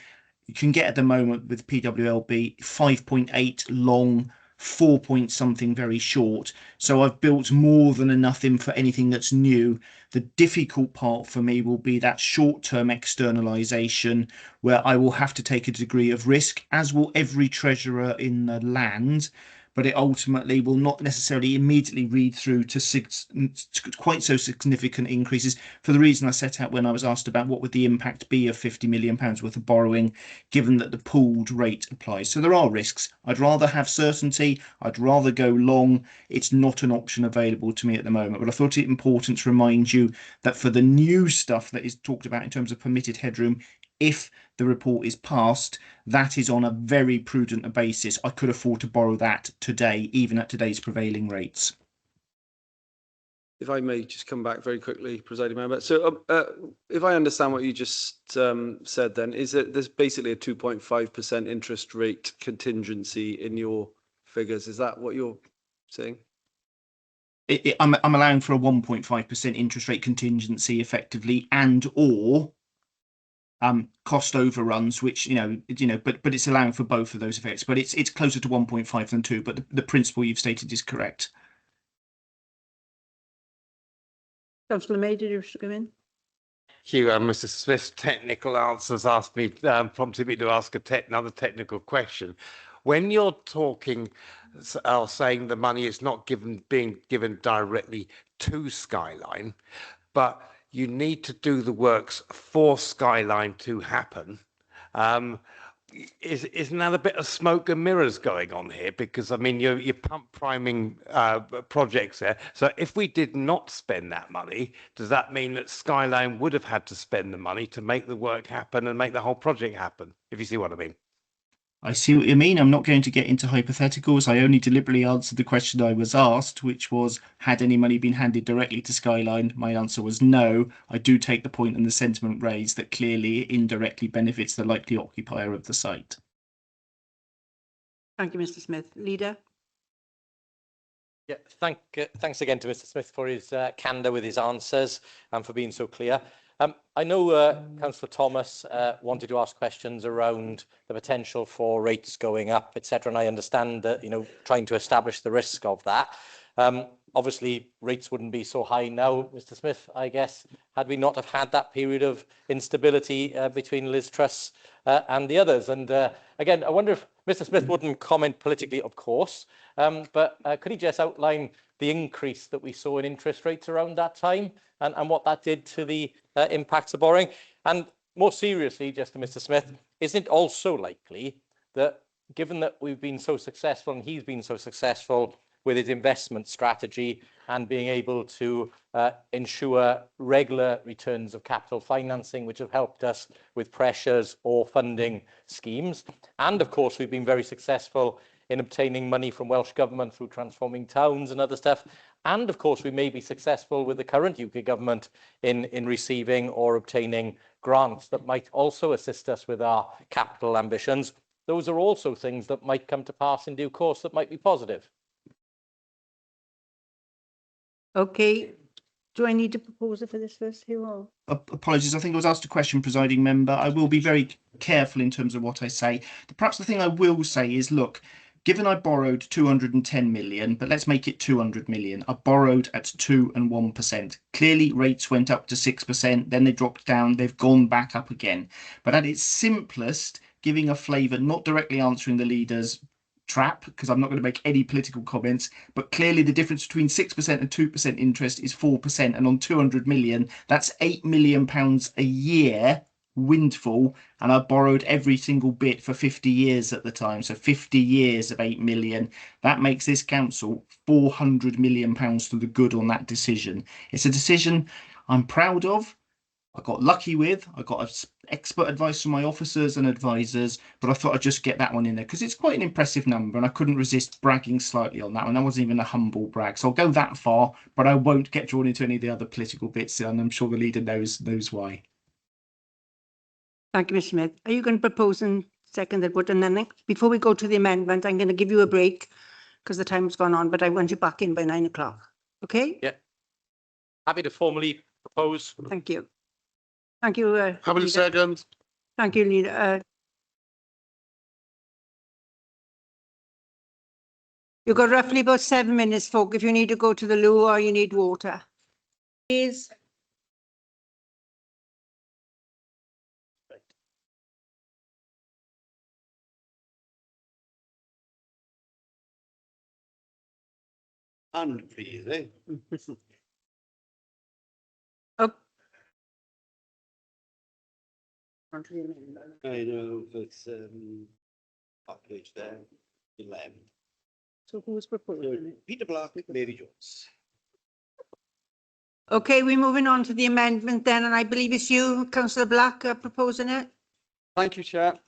Speaker 15: You can get at the moment with PWLB 5.8 long, 4 point something very short. So I've built more than enough in for anything that's new. The difficult part for me will be that short-term externalisation where I will have to take a degree of risk, as will every treasurer in the land. but it ultimately will not necessarily immediately read through to quite so significant increases, for the reason I set out when I was asked about what would the impact be of £50 million worth of borrowing, given that the pooled rate applies. So there are risks. I'd rather have certainty. I'd rather go long. It's not an option available to me at the moment, but I thought it important to remind you that for the new stuff that is talked about in terms of permitted headroom, if the report is passed, that is on a very prudent basis. I could afford to borrow that today, even at today's prevailing rates.
Speaker 16: If I may just come back very quickly, presiding member. So if I understand what you just said, then is that there's basically a 2.5% interest rate contingency in your figures? Is that what you're saying?
Speaker 15: I'm allowing for a 1.5% interest rate contingency effectively, and or cost overruns, which but it's allowing for both of those effects. But it's closer to 1.5 than 2. But the principle you've stated is correct.
Speaker 2: Councillor May, did you wish to come in?
Speaker 6: Thank you. Mr. Smith's technical answers asked me, prompted me to ask another technical question. When you're talking, saying the money is not being given directly to Skyline, but you need to do the works for Skyline to happen. Isn't that a bit of smoke and mirrors going on here? Because I mean, you're pump priming projects there. So if we did not spend that money, does that mean that Skyline would have had to spend the money to make the work happen and make the whole project happen? If you see what I mean.
Speaker 15: I see what you mean. I'm not going to get into hypotheticals. I only deliberately answered the question I was asked, which was, had any money been handed directly to Skyline? My answer was no. I do take the point and the sentiment raised that clearly it indirectly benefits the likely occupier of the site.
Speaker 2: Thank you, Mr. Smith. Leader?
Speaker 1: Yeah, thanks again to Mr. Smith for his candour with his answers and for being so clear. I know Councillor Thomas wanted to ask questions around the potential for rates going up, etc. And I understand that, trying to establish the risk of that. Obviously, rates wouldn't be so high now, Mr. Smith, I guess, had we not have had that period of instability between Liz Truss and the others. And again, I wonder if Mr. Smith wouldn't comment politically, of course, but could he just outline the increase that we saw in interest rates around that time and what that did to the impacts of borrowing? And more seriously, just to Mr. Smith, isn't it also likely that given that we've been so successful and he's been so successful with his investment strategy and being able to ensure regular returns of capital financing, which have helped us with pressures or funding schemes. And of course, we've been very successful in obtaining money from Welsh Government through transforming towns and other stuff. And of course, we may be successful with the current UK Government in receiving or obtaining grants that might also assist us with our capital ambitions. Those are also things that might come to pass in due course that might be positive.
Speaker 2: Okay. Do I need a proposer for this first, Hugh? Or?
Speaker 15: Apologies, I think I was asked a question, presiding member. I will be very careful in terms of what I say. Perhaps the thing I will say is, look, given I borrowed 210 million, but let's make it 200 million, I borrowed at 2 and 1%. Clearly, rates went up to 6%, then they dropped down, they've gone back up again. But at its simplest, giving a flavour, not directly answering the leader's trap, because I'm not going to make any political comments, but clearly the difference between 6% and 2% interest is 4%, and on 200 million, that's £8 million a year windfall, and I borrowed every single bit for 50 years at the time, so 50 years of 8 million. That makes this council £400 million to the good on that decision. It's a decision I'm proud of. I got lucky with. I got expert advice from my officers and advisors, but I thought I'd just get that one in there because it's quite an impressive number, and I couldn't resist bragging slightly on that one. That wasn't even a humble brag, so I'll go that far, but I won't get drawn into any of the other political bits, and I'm sure the leader knows why.
Speaker 2: Thank you, Mr. Smith. Are you going to propose and second that? And then before we go to the amendment, I'm going to give you a break because the time's gone on, but I want you back in by 9 o'clock. Okay?
Speaker 1: Yeah. Happy to formally propose.
Speaker 2: Thank you. Thank you.
Speaker 11: Happy to second.
Speaker 2: Thank you, Leader. You've got roughly about 7 minutes, folk, if you need to go to the loo or you need water. Please.
Speaker 13: And please, eh? I know, it's up page there, 11.
Speaker 2: So who's proposing it?
Speaker 13: Peter Black, Mary Jones.
Speaker 2: Okay, we're moving on to the amendment then, and I believe it's you, councillor Black, proposing it.
Speaker 17: Thank you, Chair.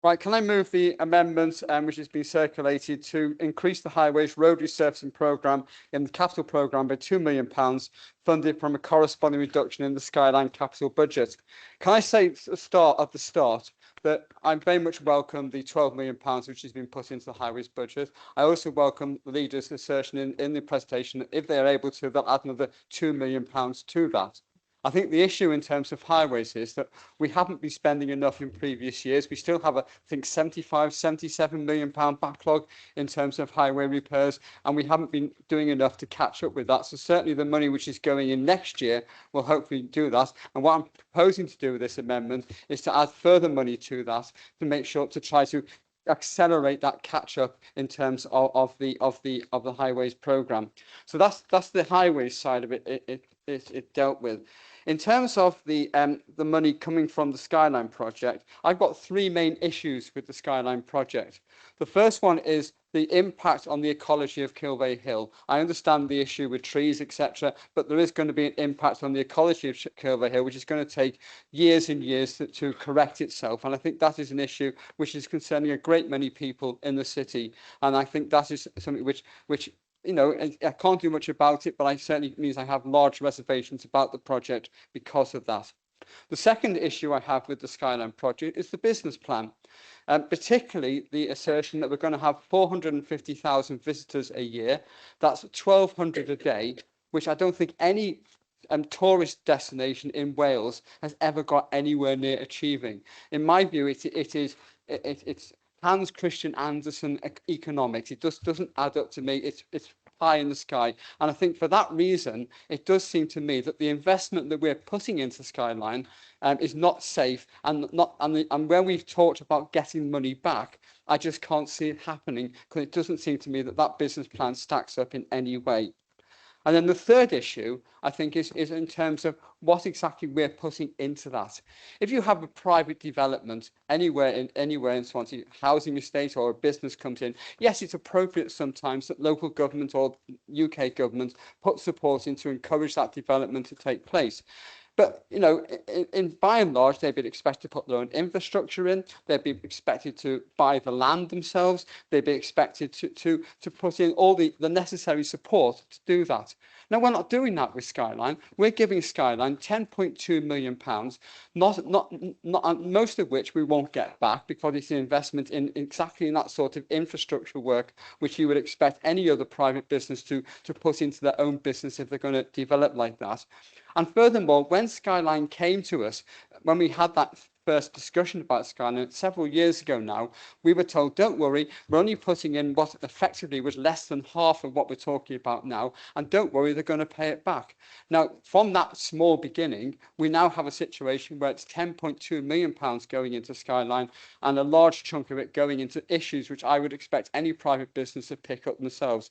Speaker 17: Right, can I move the amendment which has been circulated to increase the highways road resurfacing programme in the capital programme by £2 million, funded from a corresponding reduction in the Skyline capital budget? Can I say at the start that I very much welcome the £12 million which has been put into the highways budget. I also welcome the leader's assertion in the presentation that if they are able to, they'll add another £2 million to that. I think the issue in terms of highways is that we haven't been spending enough in previous years. We still have, I think, £77 million backlog in terms of highway repairs, and we haven't been doing enough to catch up with that. So certainly the money which is going in next year will hopefully do that. And what I'm proposing to do with this amendment is to add further money to that to make sure to try to accelerate that catch up in terms of the highways programme. So that's the highways side of it dealt with. In terms of the money coming from the Skyline project, I've got three main issues with the Skyline project. The first one is the impact on the ecology of Kilvey Hill. I understand the issue with trees, etc., but there is going to be an impact on the ecology of Kilvey Hill, which is going to take years and years to correct itself. And I think that is an issue which is concerning a great many people in the city. And I think that is something which you know, I can't do much about it, but I certainly means I have large reservations about the project because of that. The second issue I have with the Skyline project is the business plan, particularly the assertion that we're going to have 450,000 visitors a year. That's 1,200 a day, which I don't think any tourist destination in Wales has ever got anywhere near achieving. In my view, it's Hans Christian Andersen economics. It just doesn't add up to me. It's pie in the sky. And I think for that reason, it does seem to me that the investment that we're putting into Skyline is not safe, and where we've talked about getting money back, I just can't see it happening, because it doesn't seem to me that that business plan stacks up in any way. And then the third issue, I think, is in terms of what exactly we're putting into that. If you have a private development anywhere in Swansea, housing estate or a business comes in, yes, it's appropriate sometimes that local government or UK government put support in to encourage that development to take place. But, you know, by and large, they'd be expected to put their own infrastructure in. They'd be expected to buy the land themselves. They'd be expected to put in all the necessary support to do that. Now, we're not doing that with Skyline. We're giving Skyline £10.2 million, not most of which we won't get back, because it's an investment in exactly in that sort of infrastructure work, which you would expect any other private business to put into their own business if they're going to develop like that. And furthermore, when Skyline came to us, when we had that first discussion about Skyline several years ago now, we were told, don't worry, we're only putting in what effectively was less than half of what we're talking about now, and don't worry, they're going to pay it back. Now, from that small beginning, we now have a situation where it's £10.2 million going into Skyline, and a large chunk of it going into issues which I would expect any private business to pick up themselves.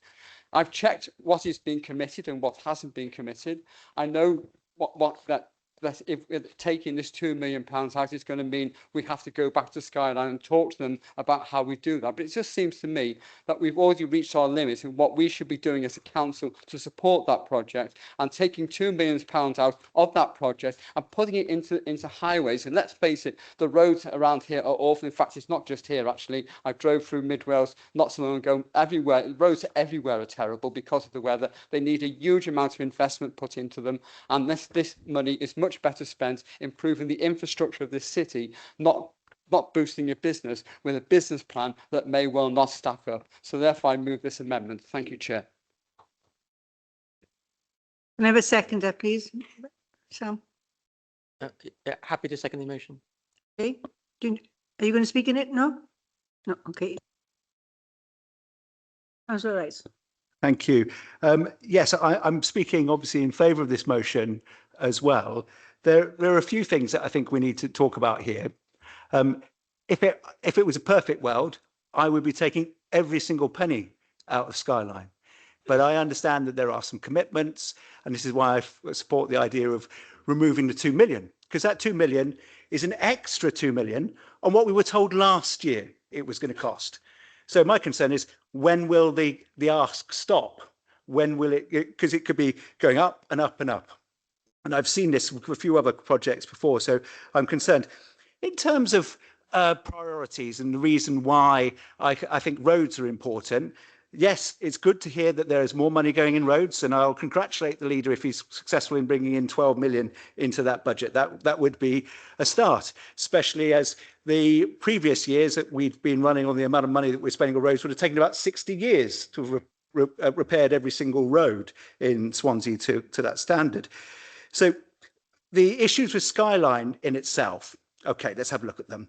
Speaker 17: I've checked what is being committed and what hasn't been committed. I know that if taking this £2 million out is going to mean we have to go back to Skyline and talk to them about how we do that. But it just seems to me that we've already reached our limit in what we should be doing as a council to support that project, and taking £2 million out of that project and putting it into highways. And let's face it, the roads around here are awful. In fact, it's not just here, actually. I drove through Mid Wales not so long ago. Everywhere, roads everywhere are terrible because of the weather. They need a huge amount of investment put into them. And this money is much better spent improving the infrastructure of this city, not boosting your business with a business plan that may well not stack up. So therefore, I move this amendment. Thank you, Chair.
Speaker 2: Can I have a seconder, please? Sam?
Speaker 1: Yeah, happy to second the motion.
Speaker 2: Okay. Are you going to speak in it? No? No, okay. That's all right.
Speaker 4: Thank you. Yes, I'm speaking obviously in favour of this motion as well. There are a few things that I think we need to talk about here. If it was a perfect world, I would be taking every single penny out of Skyline. But I understand that there are some commitments, and this is why I support the idea of removing the 2 million, because that 2 million is an extra 2 million on what we were told last year it was going to cost. So my concern is, when will the ask stop? When will it, because it could be going up and up and up. And I've seen this with a few other projects before, so I'm concerned. In terms of priorities and the reason why I think roads are important, yes, it's good to hear that there is more money going in roads, and I'll congratulate the leader if he's successful in bringing in 12 million into that budget. That would be a start, especially as the previous years that we've been running on the amount of money that we're spending on roads would have taken about 60 years to have repaired every single road in Swansea to that standard. So the issues with Skyline in itself, okay, let's have a look at them.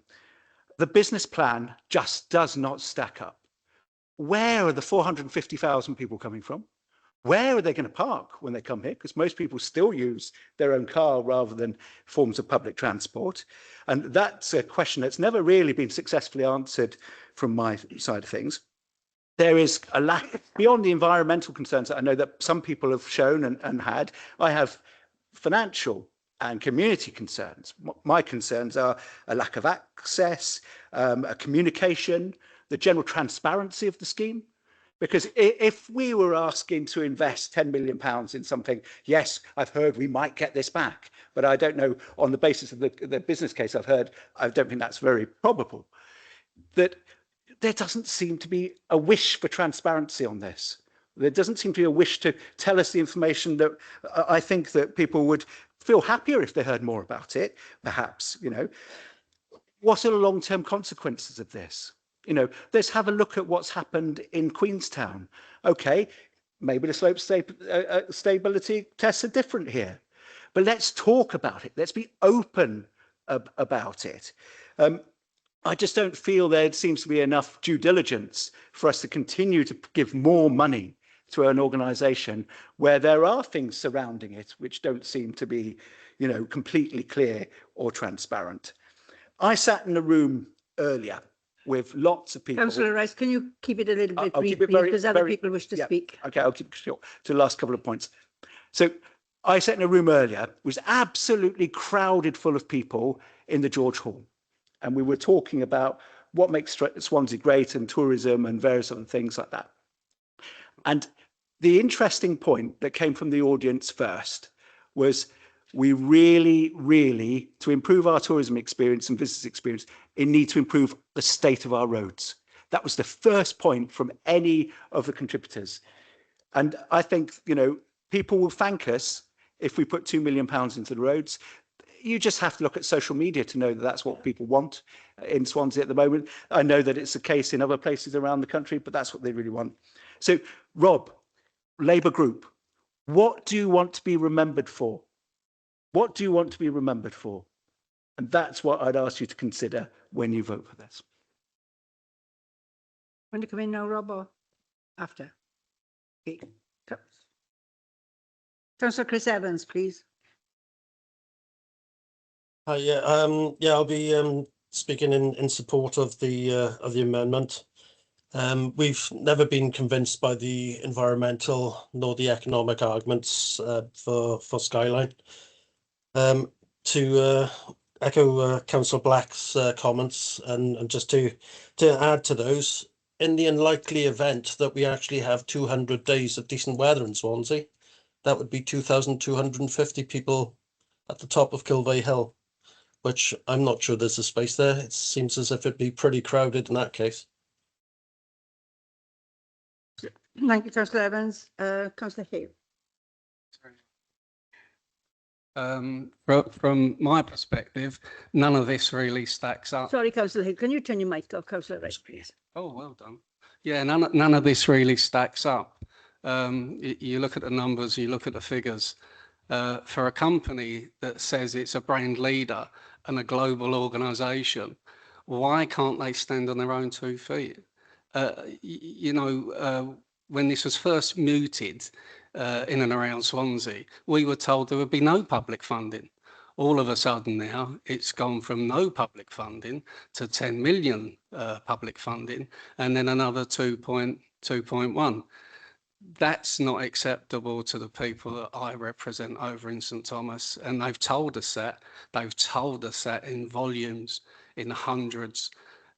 Speaker 4: The business plan just does not stack up. Where are the 450,000 people coming from? Where are they going to park when they come here? Because most people still use their own car rather than forms of public transport. And that's a question that's never really been successfully answered from my side of things. There is a lack, beyond the environmental concerns that I know that some people have shown and had, I have financial and community concerns. My concerns are a lack of access, a communication, the general transparency of the scheme. Because if we were asking to invest £10 million in something, yes, I've heard we might get this back, but I don't know, on the basis of the business case I've heard, I don't think that's very probable. That there doesn't seem to be a wish for transparency on this. There doesn't seem to be a wish to tell us the information that I think that people would feel happier if they heard more about it, perhaps, you know. What are the long-term consequences of this? You know, let's have a look at what's happened in Queenstown. Okay, maybe the slope stability tests are different here, but let's talk about it. Let's be open about it. I just don't feel there seems to be enough due diligence for us to continue to give more money to an organisation where there are things surrounding it which don't seem to be, you know, completely clear or transparent. I sat in a room earlier with lots of people.
Speaker 2: Councillor Rice, can you keep it a little bit
Speaker 4: I'll
Speaker 2: brief,
Speaker 4: keep it
Speaker 2: please, because other people wish to speak.
Speaker 4: Okay, I'll keep it short to the last couple of points. So I sat in a room earlier, it was absolutely crowded full of people in the George Hall. And we were talking about what makes Swansea great and tourism and various other things like that. And the interesting point that came from the audience first was we really, to improve our tourism experience and business experience, we need to improve the state of our roads. That was the first point from any of the contributors. And I think, you know, people will thank us if we put £2 million into the roads. You just have to look at social media to know that that's what people want in Swansea at the moment. I know that it's the case in other places around the country, but that's what they really want. So, Rob, Labour Group, what do you want to be remembered for? What do you want to be remembered for? And that's what I'd ask you to consider when you vote for this.
Speaker 2: Want to come in now, Rob, or after? Okay. Councillor Chris Evans, please.
Speaker 11: Hi, yeah, I'll be speaking in support of the amendment. We've never been convinced by the environmental nor the economic arguments for Skyline. To echo Councillor Black's comments and just to add to those, in the unlikely event that we actually have 200 days of decent weather in Swansea, that would be 2,250 people at the top of Kilvey Hill, which I'm not sure there's a space there. It seems as if it'd be pretty crowded in that case.
Speaker 2: Thank you, Councillor Evans. Councillor Hale.
Speaker 18: From my perspective, none of this really stacks up.
Speaker 2: Sorry, Councillor Hale, can you turn your mic off, Councillor Rice, please?
Speaker 18: Oh, well done. Yeah, none of this really stacks up. You look at the numbers, you look at the figures. For a company that says it's a brand leader and a global organisation, why can't they stand on their own 2 feet? When this was first mooted in and around Swansea, we were told there would be no public funding. All of a sudden now, it's gone from no public funding to 10 million public funding, and then another 2.1. That's not acceptable to the people that I represent over in St Thomas, and they've told us that. They've told us that in volumes, in hundreds,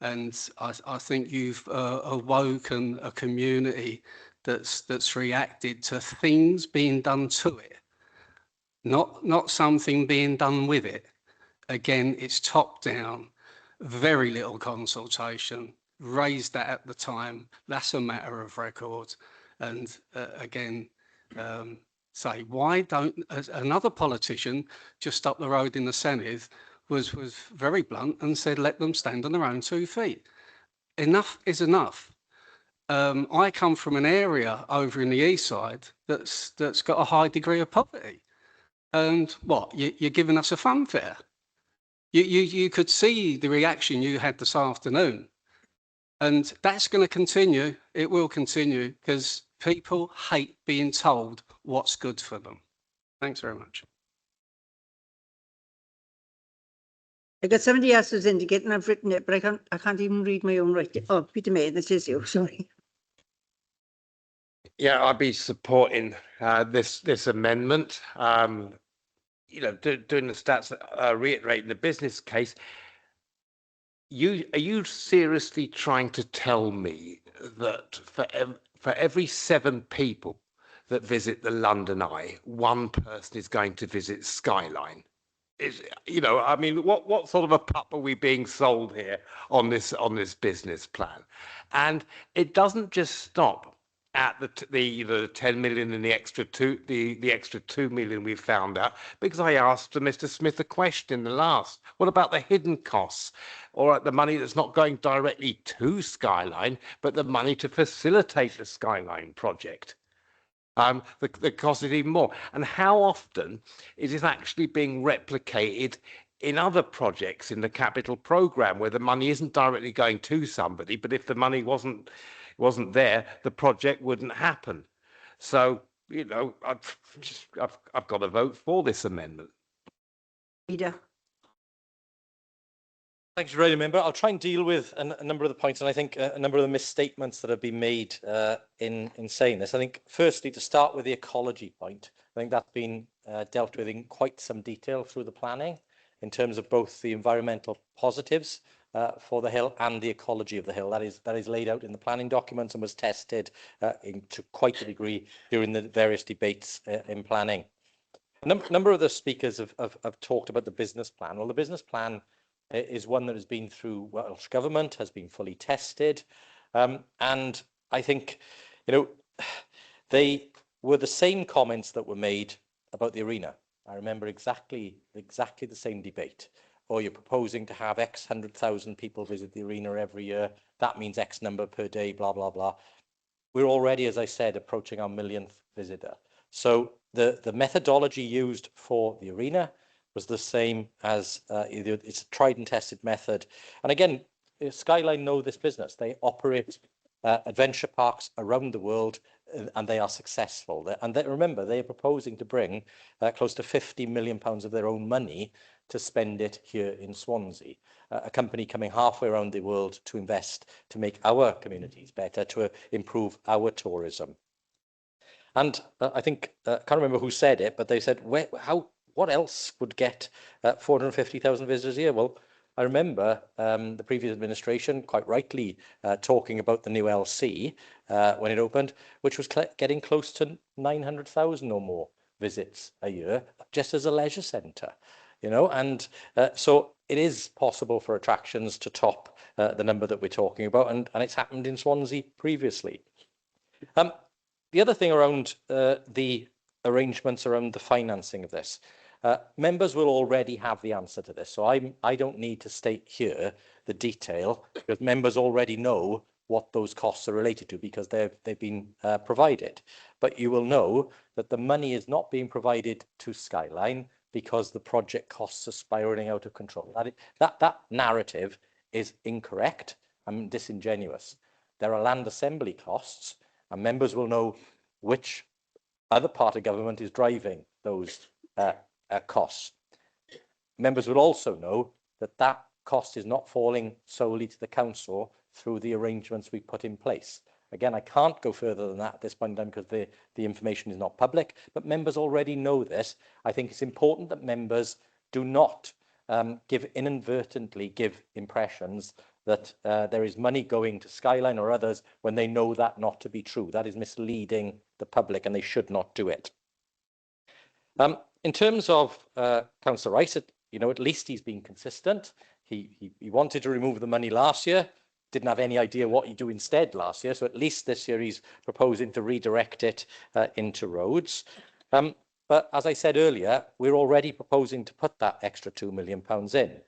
Speaker 18: and I think you've awoken a community that's reacted to things being done to it, not something being done with it. Again, it's top down, very little consultation, raised that at the time. That's a matter of record. And again, say, why don't another politician just up the road in the Senedd was very blunt and said, let them stand on their own 2 feet. Enough is enough. I come from an area over in the east side that's got a high degree of poverty. And what, you're giving us a funfair? You could see the reaction you had this afternoon. And that's going to continue. It will continue because people hate being told what's good for them. Thanks very much.
Speaker 2: I got somebody else who's indicating I've written it, but I can't even read my own writing. Oh, Peter May, this is you, sorry.
Speaker 6: Yeah, I'd be supporting this amendment. You know, doing the stats, reiterating the business case. Are you seriously trying to tell me that for every 7 people that visit the London Eye, 1 person is going to visit Skyline? You know, I mean, what sort of a pup are we being sold here on this business plan? And it doesn't just stop at the 10 million and the extra 2 million we found out, because I asked Mr. Smith a question in the last. What about the hidden costs, or the money that's not going directly to Skyline, but the money to facilitate the Skyline project? The cost is even more. And how often is it actually being replicated in other projects in the capital programme where the money isn't directly going to somebody, but if the money wasn't there, the project wouldn't happen? So, you know, I've got to vote for this amendment.
Speaker 2: Peter.
Speaker 1: Thank you, Member. I'll try and deal with a number of the points, and I think a number of the misstatements that have been made in saying this. I think, firstly, to start with the ecology point, I think that's been dealt with in quite some detail through the planning in terms of both the environmental positives for the hill and the ecology of the hill. That is laid out in the planning documents and was tested to quite a degree during the various debates in planning. A number of the speakers have talked about the business plan. Well, the business plan is one that has been through Welsh Government, has been fully tested. And I think, you know, they were the same comments that were made about the arena. I remember exactly the same debate. Or you're proposing to have X 100,000 people visit the arena every year. That means X number per day, blah, blah, blah. We're already, as I said, approaching our millionth visitor. So the methodology used for the arena was the same as it's a tried and tested method. And again, Skyline know this business. They operate adventure parks around the world, and they are successful. Remember, they are proposing to bring close to £50 million of their own money to spend it here in Swansea, a company coming halfway around the world to invest, to make our communities better, to improve our tourism. And I think, I can't remember who said it, but they said, what else would get 450,000 visitors a year? Well, I remember the previous administration quite rightly talking about the new LC when it opened, which was getting close to 900,000 or more visits a year, just as a leisure centre, you know. And so it is possible for attractions to top the number that we're talking about, and it's happened in Swansea previously. The other thing around the arrangements around the financing of this, members will already have the answer to this. So I don't need to state here the detail, because members already know what those costs are related to, because they've been provided. But you will know that the money is not being provided to Skyline because the project costs are spiralling out of control. That narrative is incorrect and disingenuous. There are land assembly costs, and members will know which other part of government is driving those costs. Members will also know that that cost is not falling solely to the council through the arrangements we put in place. Again, I can't go further than that at this point in time because the information is not public, but members already know this. I think it's important that members do not inadvertently give impressions that there is money going to Skyline or others when they know that not to be true. That is misleading the public and they should not do it. In terms of Councillor Rice, at least he's been consistent. He wanted to remove the money last year, didn't have any idea what he'd do instead last year. So at least this year he's proposing to redirect it into roads. But as I said earlier, we're already proposing to put that extra £2 million in.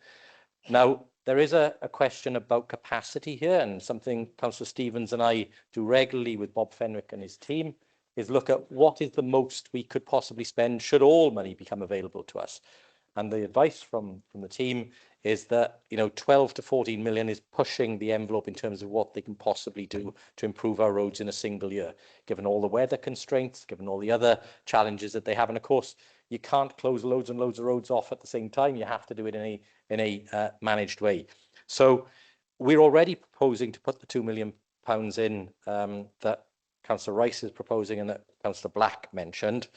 Speaker 1: Now, there is a question about capacity here, and something Councillor Stevens and I do regularly with Bob Fenwick and his team is look at what is the most we could possibly spend should all money become available to us. And the advice from the team is that 12 to 14 million is pushing the envelope in terms of what they can possibly do to improve our roads in a single year, given all the weather constraints, given all the other challenges that they have. And of course, you can't close loads and loads of roads off at the same time. You have to do it in a managed way. So we're already proposing to put the £2 million in that Councillor Rice is proposing and that Councillor Black mentioned.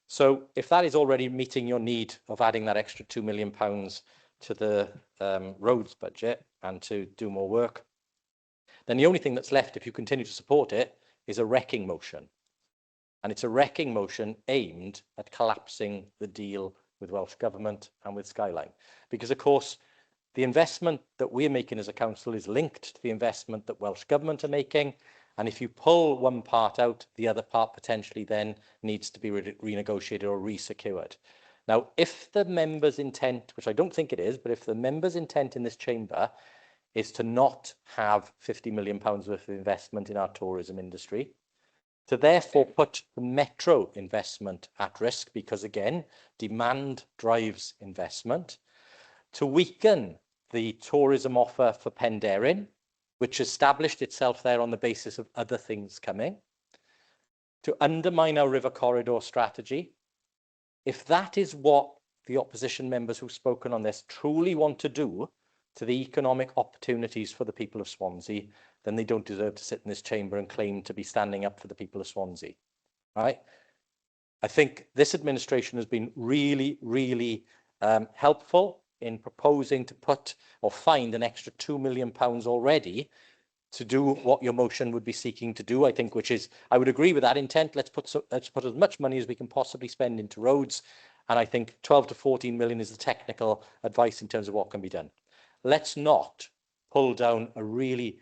Speaker 1: So if that is already meeting your need of adding that extra £2 million to the roads budget and to do more work, then the only thing that's left, if you continue to support it, is a wrecking motion. And it's a wrecking motion aimed at collapsing the deal with Welsh Government and with Skyline. Because, of course, the investment that we're making as a council is linked to the investment that Welsh Government are making. And if you pull one part out, the other part potentially then needs to be renegotiated or resecured. Now, if the members' intent, which I don't think it is, but if the members' intent in this chamber is to not have £50 million worth of investment in our tourism industry, to therefore put the metro investment at risk, because again, demand drives investment, to weaken the tourism offer for Penderyn, which established itself there on the basis of other things coming, to undermine our river corridor strategy. If that is what the opposition members who've spoken on this truly want to do to the economic opportunities for the people of Swansea, then they don't deserve to sit in this chamber and claim to be standing up for the people of Swansea. Right? I think this administration has been really, really helpful in proposing to put or find an extra £2 million already to do what your motion would be seeking to do, I think, which is, I would agree with that intent. Let's put as much money as we can possibly spend into roads. And I think 12 to 14 million is the technical advice in terms of what can be done. Let's not pull down a really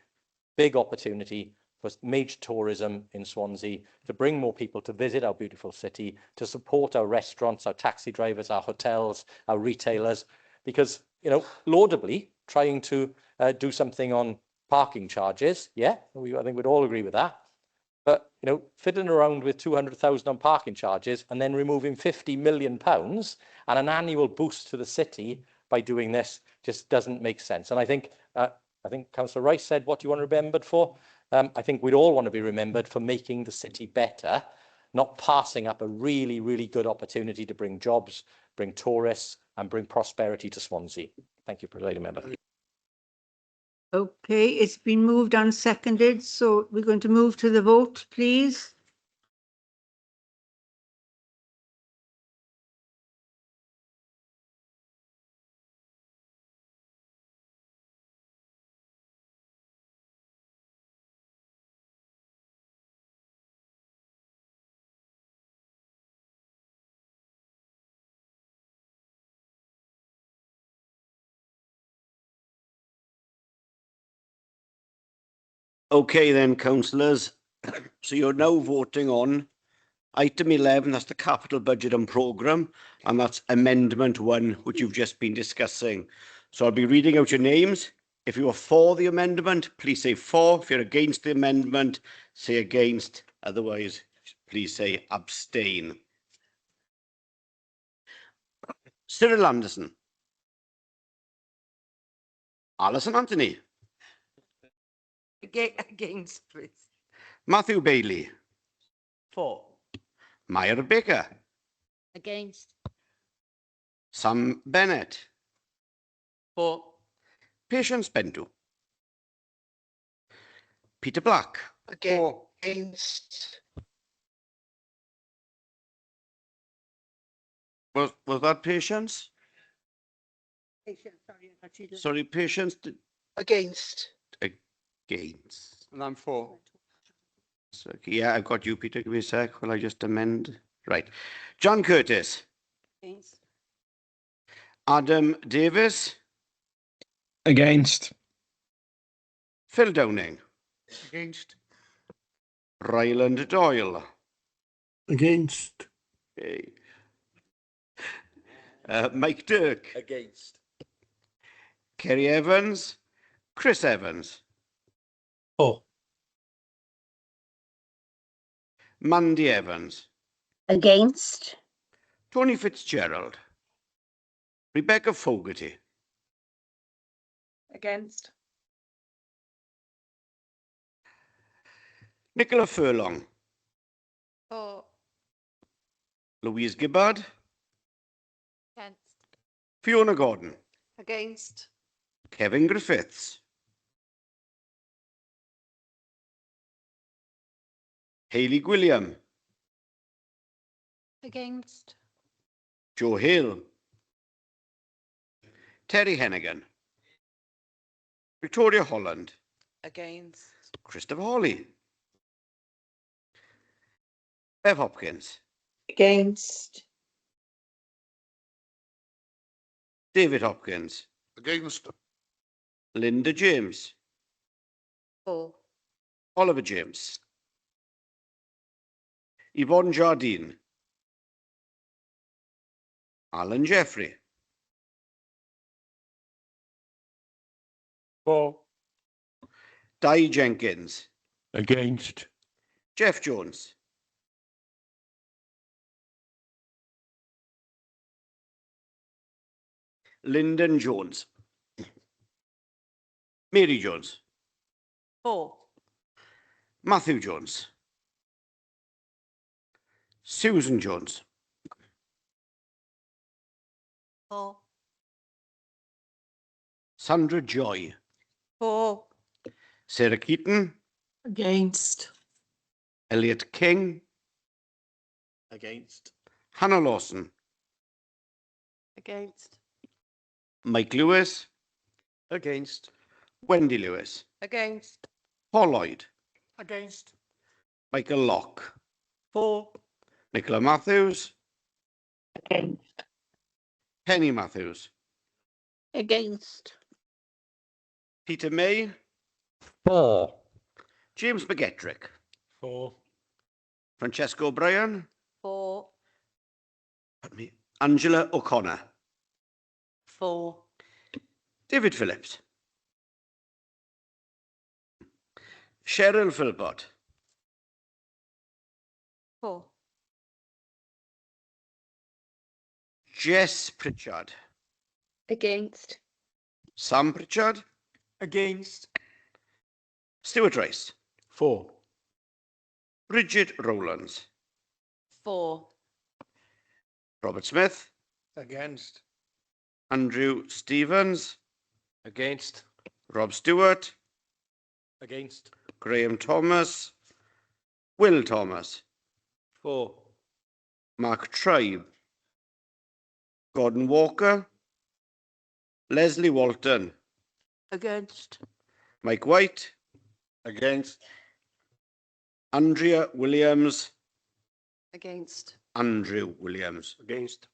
Speaker 1: big opportunity for major tourism in Swansea, to bring more people to visit our beautiful city, to support our restaurants, our taxi drivers, our hotels, our retailers, because, laudably, trying to do something on parking charges, I think we'd all agree with that. But, fiddling around with 200,000 on parking charges and then removing £50 million and an annual boost to the city by doing this just doesn't make sense. And I think Councillor Rice said, what do you want to be remembered for? I think we'd all want to be remembered for making the city better, not passing up a really, really good opportunity to bring jobs, bring tourists and bring prosperity to Swansea. Thank you, Presiding Member.
Speaker 2: Okay, it's been moved and seconded, so we're going to move to the vote, please.
Speaker 13: Okay then, councillors. So you're now voting on item 11, that's the capital budget and programme, and that's amendment 1, which you've just been discussing. So I'll be reading out your names. If you are for the amendment, please say for. If you're against the amendment, say against. Otherwise, please say abstain. Cyril Anderson. Alison Anthony.
Speaker 2: Against, please.
Speaker 13: Matthew Bailey.
Speaker 2: For.
Speaker 13: Maya Baker.
Speaker 9: Against.
Speaker 13: Sam Bennett.
Speaker 2: For.
Speaker 13: Patience Bento. Peter Black.
Speaker 17: Against.
Speaker 13: Was that Patience? Sorry, Patience.
Speaker 17: Against.
Speaker 13: Against.
Speaker 17: And I'm for.
Speaker 13: So, yeah, I've got you, Peter. Give me a sec. Will I just amend? Right. John Curtis.
Speaker 12: Against.
Speaker 13: Adam Davis.
Speaker 15: Against.
Speaker 13: Phil Downing.
Speaker 11: Against.
Speaker 13: Ryland Doyle.
Speaker 15: Against.
Speaker 13: Okay. Mike Dirk.
Speaker 1: Against.
Speaker 13: Kerry Evans. Chris Evans.
Speaker 11: For.
Speaker 13: Mandy Evans.
Speaker 9: Against.
Speaker 13: Tony Fitzgerald. Rebecca Fogarty.
Speaker 12: Against.
Speaker 13: Nicola Furlong.
Speaker 12: For.
Speaker 13: Louise Gibbard.
Speaker 5: Against.
Speaker 13: Fiona Gordon.
Speaker 12: Against.
Speaker 13: Kevin Griffiths. Hayley Gwilliam.
Speaker 12: Against.
Speaker 13: Joe Hill. Terry Hennigan. Victoria Holland.
Speaker 12: Against.
Speaker 13: Christopher Hawley. Bev Hopkins.
Speaker 12: Against.
Speaker 13: David Hopkins.
Speaker 11: Against.
Speaker 13: Linda James.
Speaker 12: For.
Speaker 13: Oliver James. Yvonne Jardine. Alan Jeffrey.
Speaker 11: For.
Speaker 13: Di Jenkins.
Speaker 11: Against.
Speaker 13: Jeff Jones. Lyndon Jones. Mary Jones.
Speaker 12: For.
Speaker 13: Matthew Jones. Susan Jones.
Speaker 12: For.
Speaker 13: Sandra Joy.
Speaker 12: For.
Speaker 13: Sarah Keaton.
Speaker 12: Against.
Speaker 13: Elliot King.
Speaker 11: Against.
Speaker 13: Hannah Lawson.
Speaker 12: Against.
Speaker 13: Mike Lewis.
Speaker 11: Against.
Speaker 13: Wendy Lewis.
Speaker 12: Against.
Speaker 13: Paul Lloyd.
Speaker 11: Against.
Speaker 13: Michael Locke.
Speaker 12: For.
Speaker 13: Nicola Matthews.
Speaker 12: Against.
Speaker 13: Penny Matthews.
Speaker 12: Against.
Speaker 13: Peter May.
Speaker 11: For.
Speaker 13: James McGettrick.
Speaker 11: For.
Speaker 13: Francesca O'Brien.
Speaker 12: For.
Speaker 13: Pardon me. Angela O'Connor.
Speaker 12: For.
Speaker 13: David Phillips. Cheryl Philpott.
Speaker 12: For.
Speaker 13: Jess Pritchard.
Speaker 12: Against.
Speaker 13: Sam Pritchard.
Speaker 11: Against.
Speaker 13: Stuart Rice.
Speaker 11: For.
Speaker 13: Bridget Rowlands.
Speaker 12: For.
Speaker 13: Robert Smith.
Speaker 11: Against.
Speaker 13: Andrew Stevens.
Speaker 11: Against.
Speaker 13: Rob Stewart.
Speaker 11: Against.
Speaker 13: Graham Thomas. Will Thomas.
Speaker 11: For.
Speaker 13: Mark Tribe. Gordon Walker. Leslie Walton.
Speaker 12: Against.
Speaker 13: Mike White.
Speaker 11: Against.
Speaker 13: Andrea Williams.
Speaker 12: Against.
Speaker 13: Andrew Williams.
Speaker 11: Against.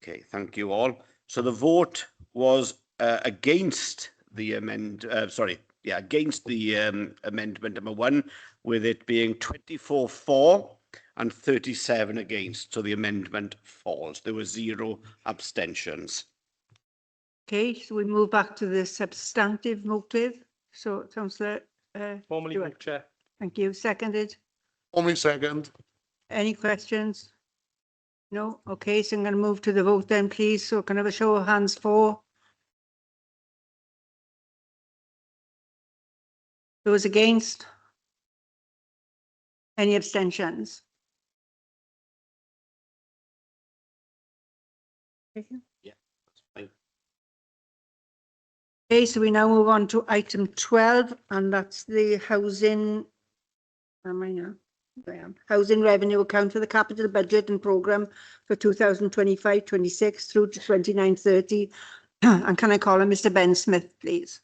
Speaker 13: Okay, thank you all. So the vote was against the against the amendment number 1, with it being 24 for and 37 against. So the amendment falls. There were 0 abstentions.
Speaker 2: Okay, so we move back to the substantive motive. So Councillor,
Speaker 11: Formally
Speaker 2: Stewart.
Speaker 11: moved, Chair.
Speaker 2: Thank you. Seconded.
Speaker 11: Formally second.
Speaker 2: Any questions? No? Okay, so I'm going to move to the vote then, please. So can I have a show of hands for? Those against? Any abstentions?
Speaker 13: Yeah, that's fine.
Speaker 2: Okay, so we now move on to item 12, and that's the housing. Where am I now? There I am. Housing revenue account for the capital budget and programme for 2025-26 through to 29-30. And can I call on Mr. Ben Smith, please?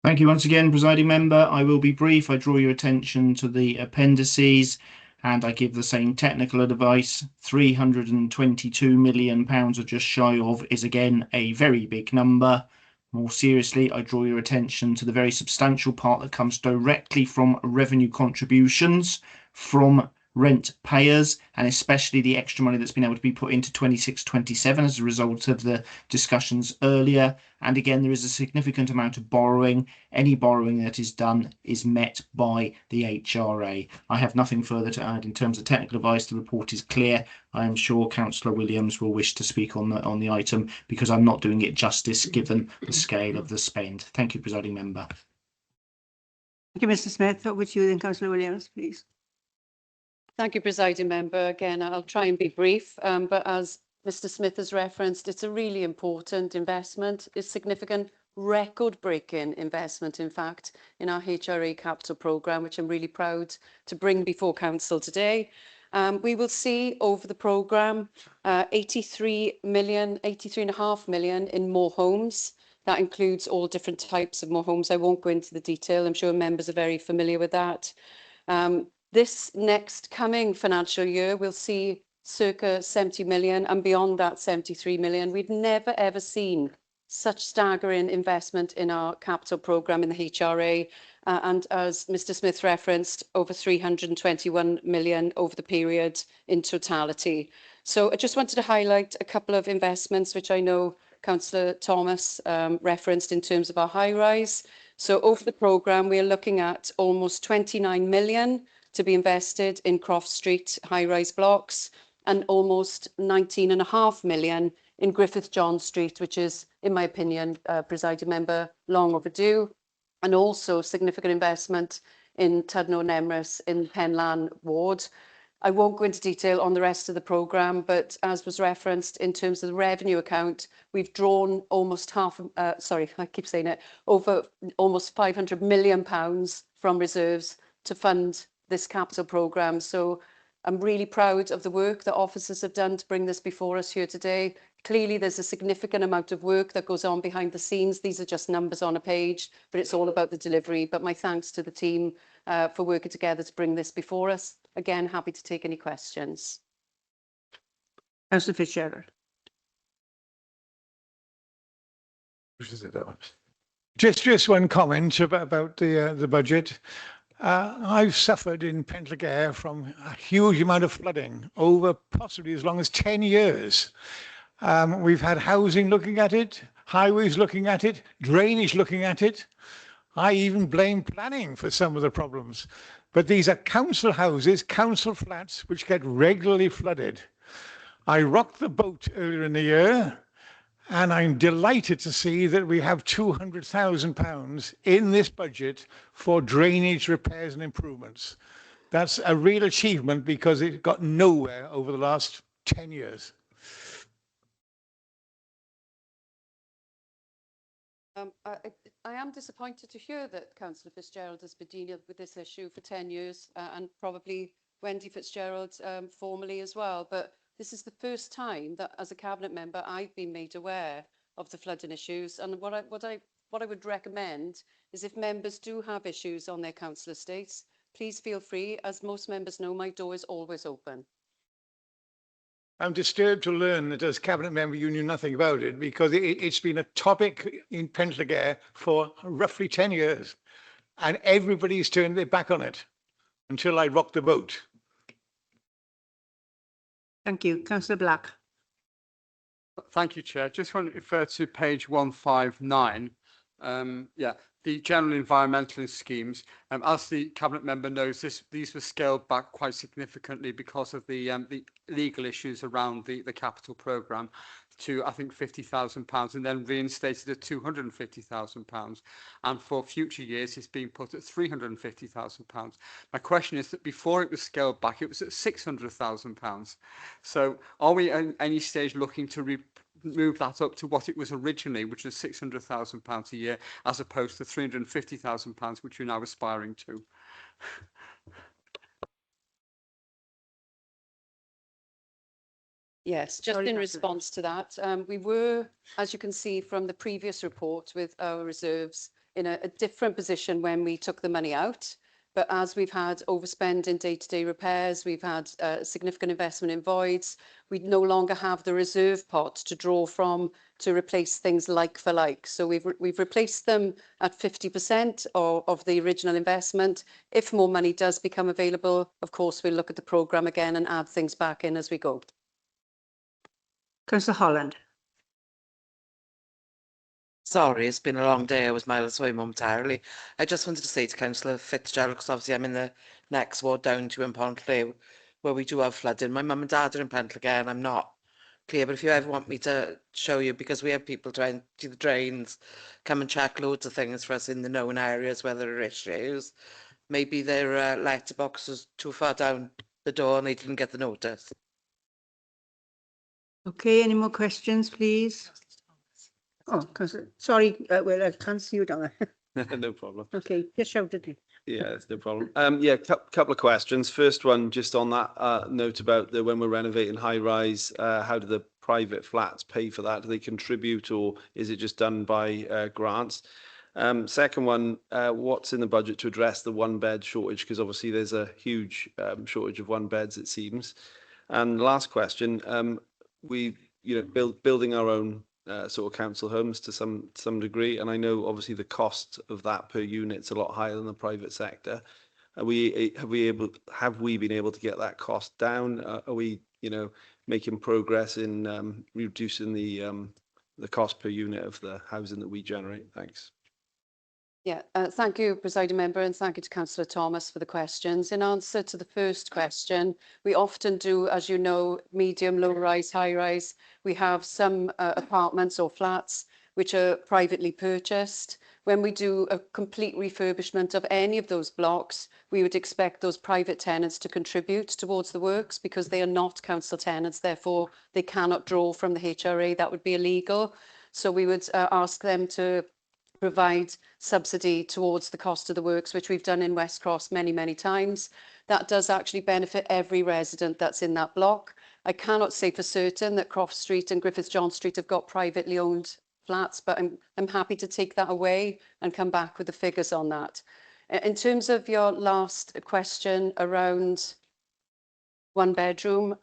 Speaker 15: Thank you once again, presiding member. I will be brief. I draw your attention to the appendices and I give the same technical advice. £322 million or just shy of is again a very big number. More seriously, I draw your attention to the very substantial part that comes directly from revenue contributions from rent payers, and especially the extra money that's been able to be put into 26-27 as a result of the discussions earlier. And again, there is a significant amount of borrowing. Any borrowing that is done is met by the HRA. I have nothing further to add in terms of technical advice. The report is clear. I am sure Councillor Williams will wish to speak on the item because I'm not doing it justice given the scale of the spend. Thank you, presiding member.
Speaker 2: Thank you, Mr. Smith. Over to you then, Councillor Williams, please.
Speaker 10: Thank you, presiding member. Again, I'll try and be brief, but as Mr. Smith has referenced, it's a really important investment. It's significant, record-breaking investment, in fact, in our HRA capital programme, which I'm really proud to bring before council today. We will see over the programme 83.5 million in more homes. That includes all different types of more homes. I won't go into the detail. I'm sure members are very familiar with that. This next coming financial year, we'll see circa 70 million and beyond that 73 million. We've never ever seen such staggering investment in our capital programme in the HRA. And as Mr. Smith referenced, over 321 million over the period in totality. So I just wanted to highlight a couple of investments which I know Councillor Thomas referenced in terms of our high rise. So over the programme, we are looking at almost 29 million to be invested in Croft Street high-rise blocks and almost 19.5 million in Griffith John Street, which is, in my opinion, presiding member, long overdue, and also significant investment in Tydno Nemrys in Penlan ward. I won't go into detail on the rest of the programme, but as was referenced in terms of the revenue account, we've drawn almost over almost £500 million from reserves to fund this capital programme. So I'm really proud of the work that officers have done to bring this before us here today. Clearly, there's a significant amount of work that goes on behind the scenes. These are just numbers on a page, but it's all about the delivery. But my thanks to the team for working together to bring this before us. Again, happy to take any questions.
Speaker 2: Councillor Fitzgerald.
Speaker 19: Just one comment about the budget. I've suffered in Pentlegare from a huge amount of flooding over possibly as long as 10 years. We've had housing looking at it, highways looking at it, drainage looking at it. I even blame planning for some of the problems. But these are council houses, council flats, which get regularly flooded. I rocked the boat earlier in the year, and I'm delighted to see that we have £200,000 in this budget for drainage repairs and improvements. That's a real achievement because it got nowhere over the last 10 years.
Speaker 10: I am disappointed to hear that Councillor Fitzgerald has been dealing with this issue for 10 years and probably Wendy Fitzgerald formally as well. But this is the first time that as a cabinet member, I've been made aware of the flooding issues. And what I would recommend is if members do have issues on their council estates, please feel free. As most members know, my door is always open.
Speaker 19: I'm disturbed to learn that as cabinet member you knew nothing about it because it's been a topic in Pentlegare for roughly 10 years and everybody's turned their back on it until I rocked the boat.
Speaker 2: Thank you. Councillor Black.
Speaker 17: Thank you, Chair. Just want to refer to page 159. The general environmental schemes. As the cabinet member knows, these were scaled back quite significantly because of the legal issues around the capital programme to, I think, £50,000 and then reinstated at £250,000. And for future years, it's being put at £350,000. My question is that before it was scaled back, it was at £600,000. So are we at any stage looking to move that up to what it was originally, which is £600,000 a year, as opposed to £350,000, which we're now aspiring to.
Speaker 10: Yes, just in response to that, we were, as you can see from the previous report, with our reserves in a different position when we took the money out. But as we've had overspend in day-to-day repairs, we've had significant investment in voids, we no longer have the reserve pot to draw from to replace things like for like. So we've replaced them at 50% of the original investment. If more money does become available, of course, we'll look at the programme again and add things back in as we go.
Speaker 2: Councillor Holland.
Speaker 20: Sorry, it's been a long day. I was miles away momentarily. I just wanted to say to Councillor Fitzgerald, because obviously I'm in the next ward down to in Pontley, where we do have flooding. My mum and dad are in Pentlague and I'm not clear, but if you ever want me to show you, because we have people trying to do the drains, come and check loads of things for us in the known areas where there are issues. Maybe their letterbox was too far down the door and they didn't get the notice.
Speaker 2: Okay, any more questions, please? Oh, sorry, well, I can't see you down there.
Speaker 16: No problem.
Speaker 2: Okay, just shout at me.
Speaker 16: Yeah, it's no problem. Yeah, couple of questions. First one, just on that note about when we're renovating high rise, how do the private flats pay for that? Do they contribute, or is it just done by grants? Second one, what's in the budget to address the one bed shortage? Because obviously there's a huge shortage of one beds, it seems. And last question, building our own sort of council homes to some degree, and I know obviously the cost of that per unit's a lot higher than the private sector. Have we been able to get that cost down? Are we making progress in reducing the cost per unit of the housing that we generate? Thanks.
Speaker 10: Yeah, thank you, Presiding Member, and thank you to Councillor Thomas for the questions. In answer to the first question, we often do, as you know, medium, low rise, high rise. We have some apartments or flats which are privately purchased. When we do a complete refurbishment of any of those blocks, we would expect those private tenants to contribute towards the works because they are not council tenants, therefore they cannot draw from the HRA. That would be illegal. So we would ask them to provide subsidy towards the cost of the works, which we've done in West Cross many, many times. That does actually benefit every resident that's in that block. I cannot say for certain that Croft Street and Griffith John Street have got privately owned flats, but I'm happy to take that away and come back with the figures on that. In terms of your last question around one bedroom,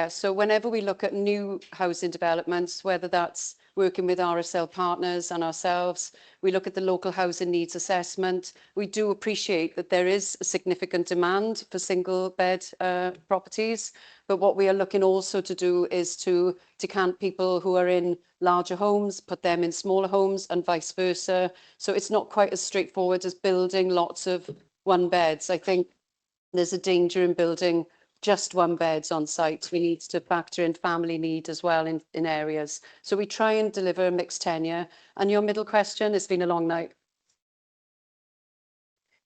Speaker 10: so whenever we look at new housing developments, whether that's working with RSL partners and ourselves, we look at the local housing needs assessment. We do appreciate that there is a significant demand for single bed properties, but what we are looking also to do is to decant people who are in larger homes, put them in smaller homes and vice versa. So it's not quite as straightforward as building lots of one beds. I think there's a danger in building just one beds on site. We need to factor in family need as well in areas. So we try and deliver a mixed tenure. And your middle question, it's been a long night.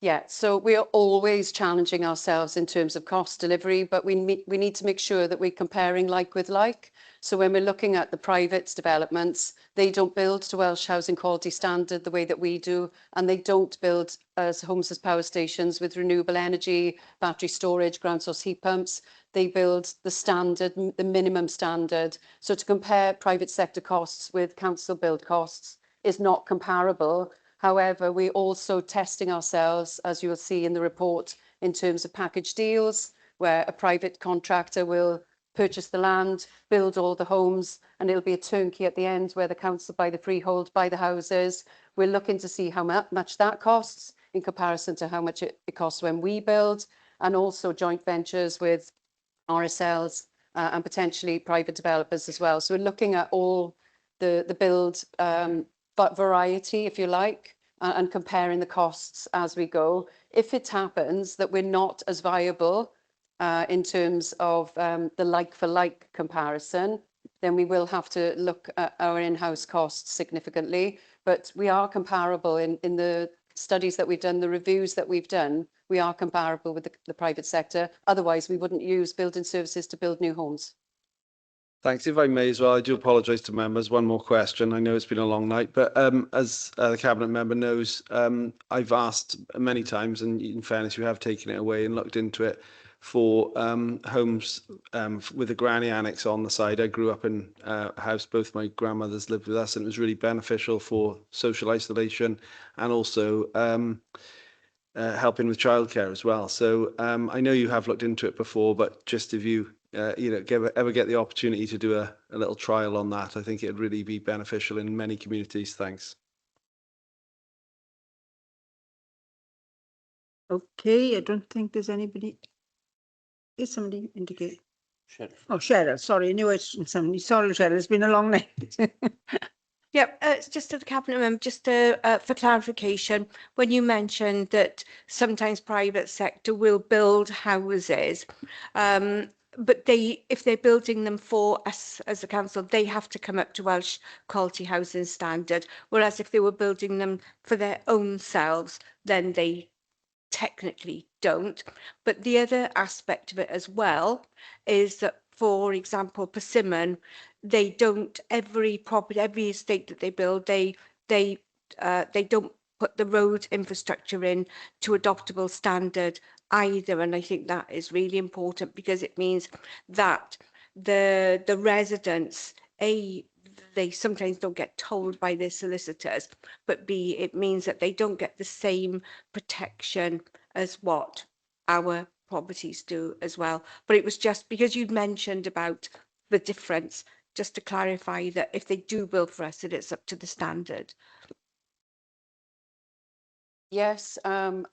Speaker 10: Yeah, so we are always challenging ourselves in terms of cost delivery, but we need to make sure that we're comparing like with like. So when we're looking at the private developments, they don't build to Welsh Housing Quality Standard the way that we do, and they don't build homes as power stations with renewable energy, battery storage, ground source heat pumps. They build the standard, the minimum standard. So to compare private sector costs with council build costs is not comparable. However, we're also testing ourselves, as you'll see in the report, in terms of package deals, where a private contractor will purchase the land, build all the homes, and it'll be a turnkey at the end where the council buy the freehold, buy the houses. We're looking to see how much that costs in comparison to how much it costs when we build, and also joint ventures with RSLs and potentially private developers as well. So we're looking at all the build variety, if you like, and comparing the costs as we go. If it happens that we're not as viable in terms of the like-for-like comparison, then we will have to look at our in-house costs significantly. But we are comparable in the studies that we've done, the reviews that we've done, we are comparable with the private sector. Otherwise, we wouldn't use building services to build new homes.
Speaker 16: Thanks. If I may as well, I do apologise to members. One more question. I know it's been a long night, but as the Cabinet member knows, I've asked many times, and in fairness, you have taken it away and looked into it, for homes with a granny annex on the side. I grew up in a house, both my grandmothers lived with us, and it was really beneficial for social isolation and also helping with childcare as well. So I know you have looked into it before, but just if you ever get the opportunity to do a little trial on that, I think it'd really be beneficial in many communities. Thanks.
Speaker 2: Okay, I don't think there's anybody. Is somebody indicate?
Speaker 1: Sheriff.
Speaker 2: Oh, Cheryl, sorry, I knew it was somebody. Sorry, Cheryl, it's been a long night.
Speaker 9: Yep, it's just to the cabinet member, just for clarification, when you mentioned that sometimes private sector will build houses, but if they're building them for us as a council, they have to come up to Welsh Quality Housing Standard, whereas if they were building them for their own selves, then they technically don't. But the other aspect of it as well is that, for example, Persimmon, they don't, every property, every estate that they build, they don't put the road infrastructure in to adoptable standard either. And I think that is really important, because it means that the residents, they sometimes don't get told by their solicitors, but B, it means that they don't get the same protection as what our properties do as well. But it was just because you'd mentioned about the difference, just to clarify that if they do build for us, that it's up to the standard.
Speaker 10: Yes,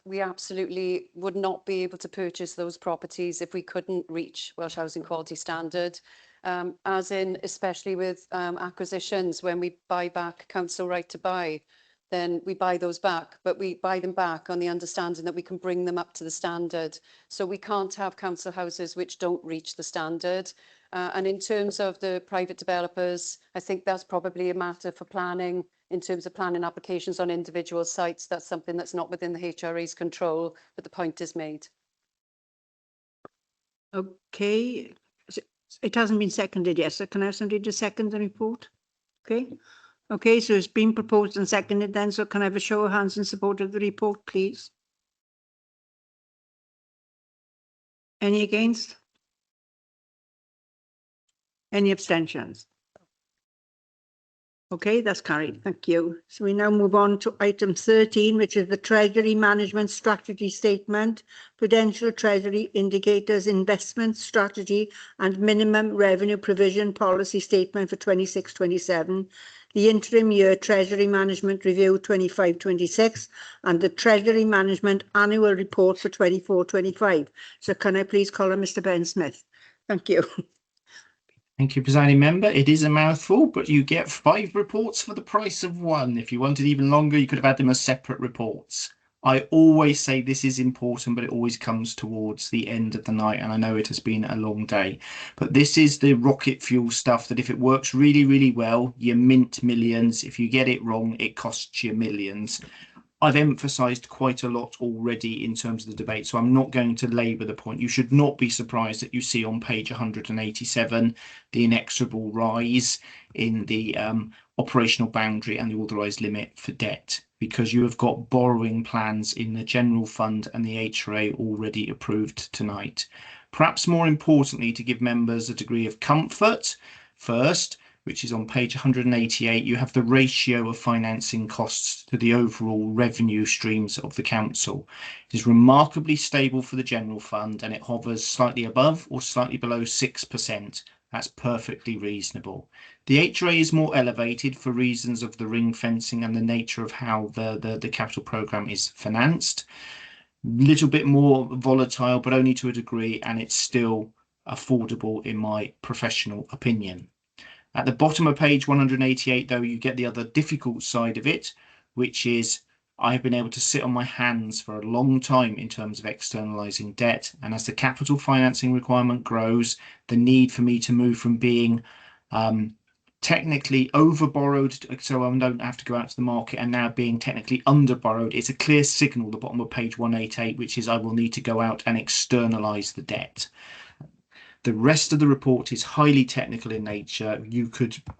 Speaker 10: we absolutely would not be able to purchase those properties if we couldn't reach Welsh Housing Quality Standard, as in especially with acquisitions, when we buy back council right to buy, then we buy those back, but we buy them back on the understanding that we can bring them up to the standard. So we can't have council houses which don't reach the standard. And in terms of the private developers, I think that's probably a matter for planning. In terms of planning applications on individual sites, that's something that's not within the HRA's control, but the point is made.
Speaker 2: Okay, it hasn't been seconded yet, so can I have somebody to second the report? Okay. Okay, so it's been proposed and seconded then, so can I have a show of hands in support of the report, please? Any against? Any abstentions? Okay, that's carried. Thank you. So we now move on to item 13, which is the Treasury Management Strategy Statement, Prudential Treasury Indicators Investment Strategy and Minimum Revenue Provision Policy Statement for 26-27, the Interim Year Treasury Management Review 25-26, and the Treasury Management Annual Report for 24-25. So can I please call on Mr. Ben Smith? Thank you.
Speaker 15: Thank you, presiding member. It is a mouthful, but you get 5 reports for the price of 1. If you wanted even longer, you could have had them as separate reports. I always say this is important, but it always comes towards the end of the night, and I know it has been a long day. But this is the rocket fuel stuff that if it works really, really well, you mint millions. If you get it wrong, it costs you millions. I've emphasised quite a lot already in terms of the debate, so I'm not going to labour the point. You should not be surprised that you see on page 187 the inexorable rise in the operational boundary and the authorised limit for debt, because you have got borrowing plans in the general fund and the HRA already approved tonight. Perhaps more importantly, to give members a degree of comfort, first, which is on page 188, you have the ratio of financing costs to the overall revenue streams of the council. It is remarkably stable for the general fund, and it hovers slightly above or slightly below 6%. That's perfectly reasonable. The HRA is more elevated for reasons of the ring fencing and the nature of how the capital programme is financed. Little bit more volatile, but only to a degree, and it's still affordable in my professional opinion. At the bottom of page 188, though, you get the other difficult side of it, which is I've been able to sit on my hands for a long time in terms of externalising debt. And as the capital financing requirement grows, the need for me to move from being technically over borrowed, so I don't have to go out to the market, and now being technically under borrowed, it's a clear signal at the bottom of page 188, which is I will need to go out and externalise the debt. The rest of the report is highly technical in nature.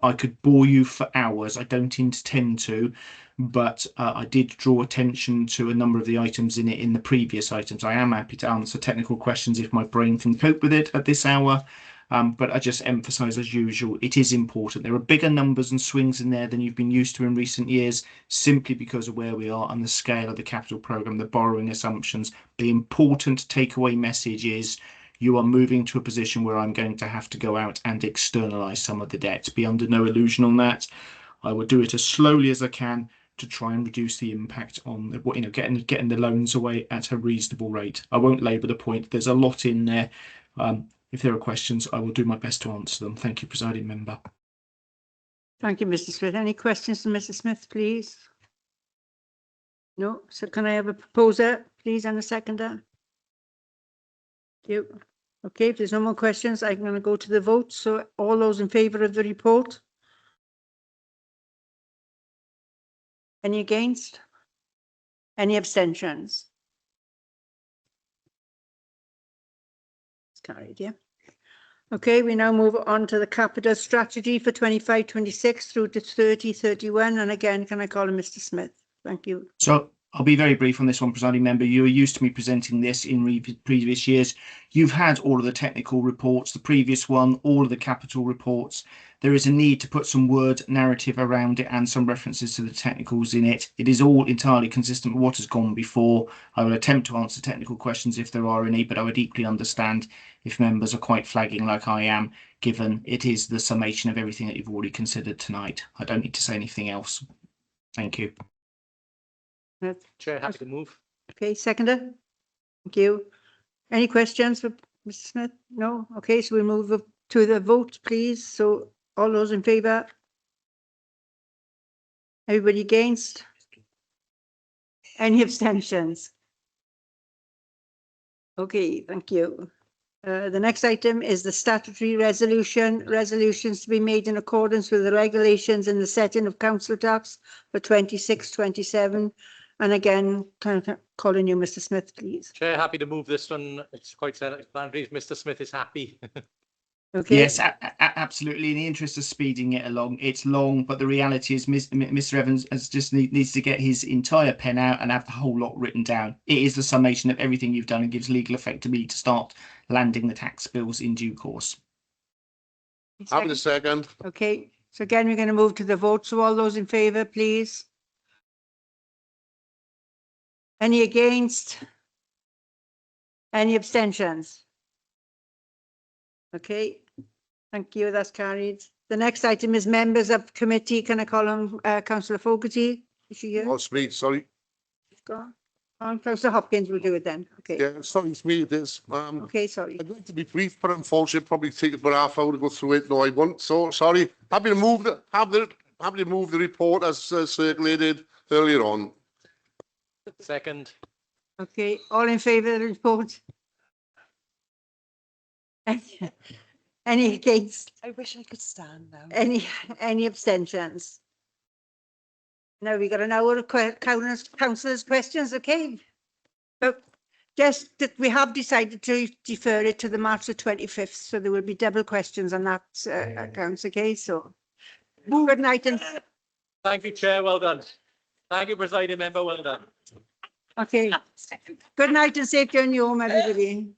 Speaker 15: I could bore you for hours. I don't intend to, but I did draw attention to a number of the items in it in the previous items. I am happy to answer technical questions if my brain can cope with it at this hour. But I just emphasise, as usual, it is important. There are bigger numbers and swings in there than you've been used to in recent years, simply because of where we are and the scale of the capital programme, the borrowing assumptions. The important takeaway message is you are moving to a position where I'm going to have to go out and externalise some of the debt. Be under no illusion on that. I will do it as slowly as I can to try and reduce the impact on getting the loans away at a reasonable rate. I won't labour the point. There's a lot in there. If there are questions, I will do my best to answer them. Thank you, Presiding Member.
Speaker 2: Thank you, Mr. Smith. Any questions from Mr. Smith, please? No. So can I have a proposer, please, and a seconder? Thank you. Okay, if there's no more questions, I'm going to go to the vote. So all those in favour of the report? Any against? Any abstentions? It's carried, yeah. Okay, we now move on to the capital strategy for 25-26 through to 30-31. And again, can I call on Mr. Smith? Thank you.
Speaker 15: So I'll be very brief on this one, Presiding Member. You are used to me presenting this in previous years. You've had all of the technical reports, the previous one, all of the capital reports. There is a need to put some word narrative around it and some references to the technicals in it. It is all entirely consistent with what has gone before. I will attempt to answer technical questions if there are any, but I would equally understand if members are quite flagging like I am, given it is the summation of everything that you've already considered tonight. I don't need to say anything else. Thank you.
Speaker 1: Chair, happy to move.
Speaker 2: Okay, seconder. Thank you. Any questions for Mr. Smith? No? Okay, so we move to the vote, please. So all those in favour? Everybody against? Any abstentions? Okay, thank you. The next item is the statutory resolution. Resolutions to be made in accordance with the regulations in the setting of council tax for 26-27. And again, can I call on you, Mr. Smith, please?
Speaker 1: Chair, happy to move this one. It's quite self-explanatory. Mr. Smith is happy.
Speaker 2: Okay.
Speaker 15: Yes, absolutely. In the interest of speeding it along, it's long, but the reality is Mr. Evans needs to get his entire pen out and have the whole lot written down. It is the summation of everything you've done and gives legal effect to me to start landing the tax bills in due course.
Speaker 2: Happy to second. Okay, so again, we're going to move to the vote. So all those in favour, please. Any against? Any abstentions? Okay, thank you. That's carried. The next item is members of committee. Can I call on Councillor Fogarty? Is she here?
Speaker 21: Oh, it's me, sorry.
Speaker 2: She's gone. Councillor Hopkins will do it then. Okay.
Speaker 21: Yeah, sorry, it's me, it is.
Speaker 2: Okay, sorry.
Speaker 21: I'd like to be brief, but unfortunately, probably take about half hour to go through it. No, I won't. So sorry. Happy to move the report as circulated earlier on.
Speaker 1: Second.
Speaker 2: Okay, all in favour of the report? Any against?
Speaker 12: I wish I could stand now.
Speaker 2: Any abstentions? Now we got an hour of councillors' questions, okay? So just that we have decided to defer it to the March the 25th, so there will be double questions on that accounts, okay? So good night and
Speaker 1: Thank you, Chair. Well done. Thank you, Presiding Member. Well done.
Speaker 2: okay. Good night and safe journey home, everybody.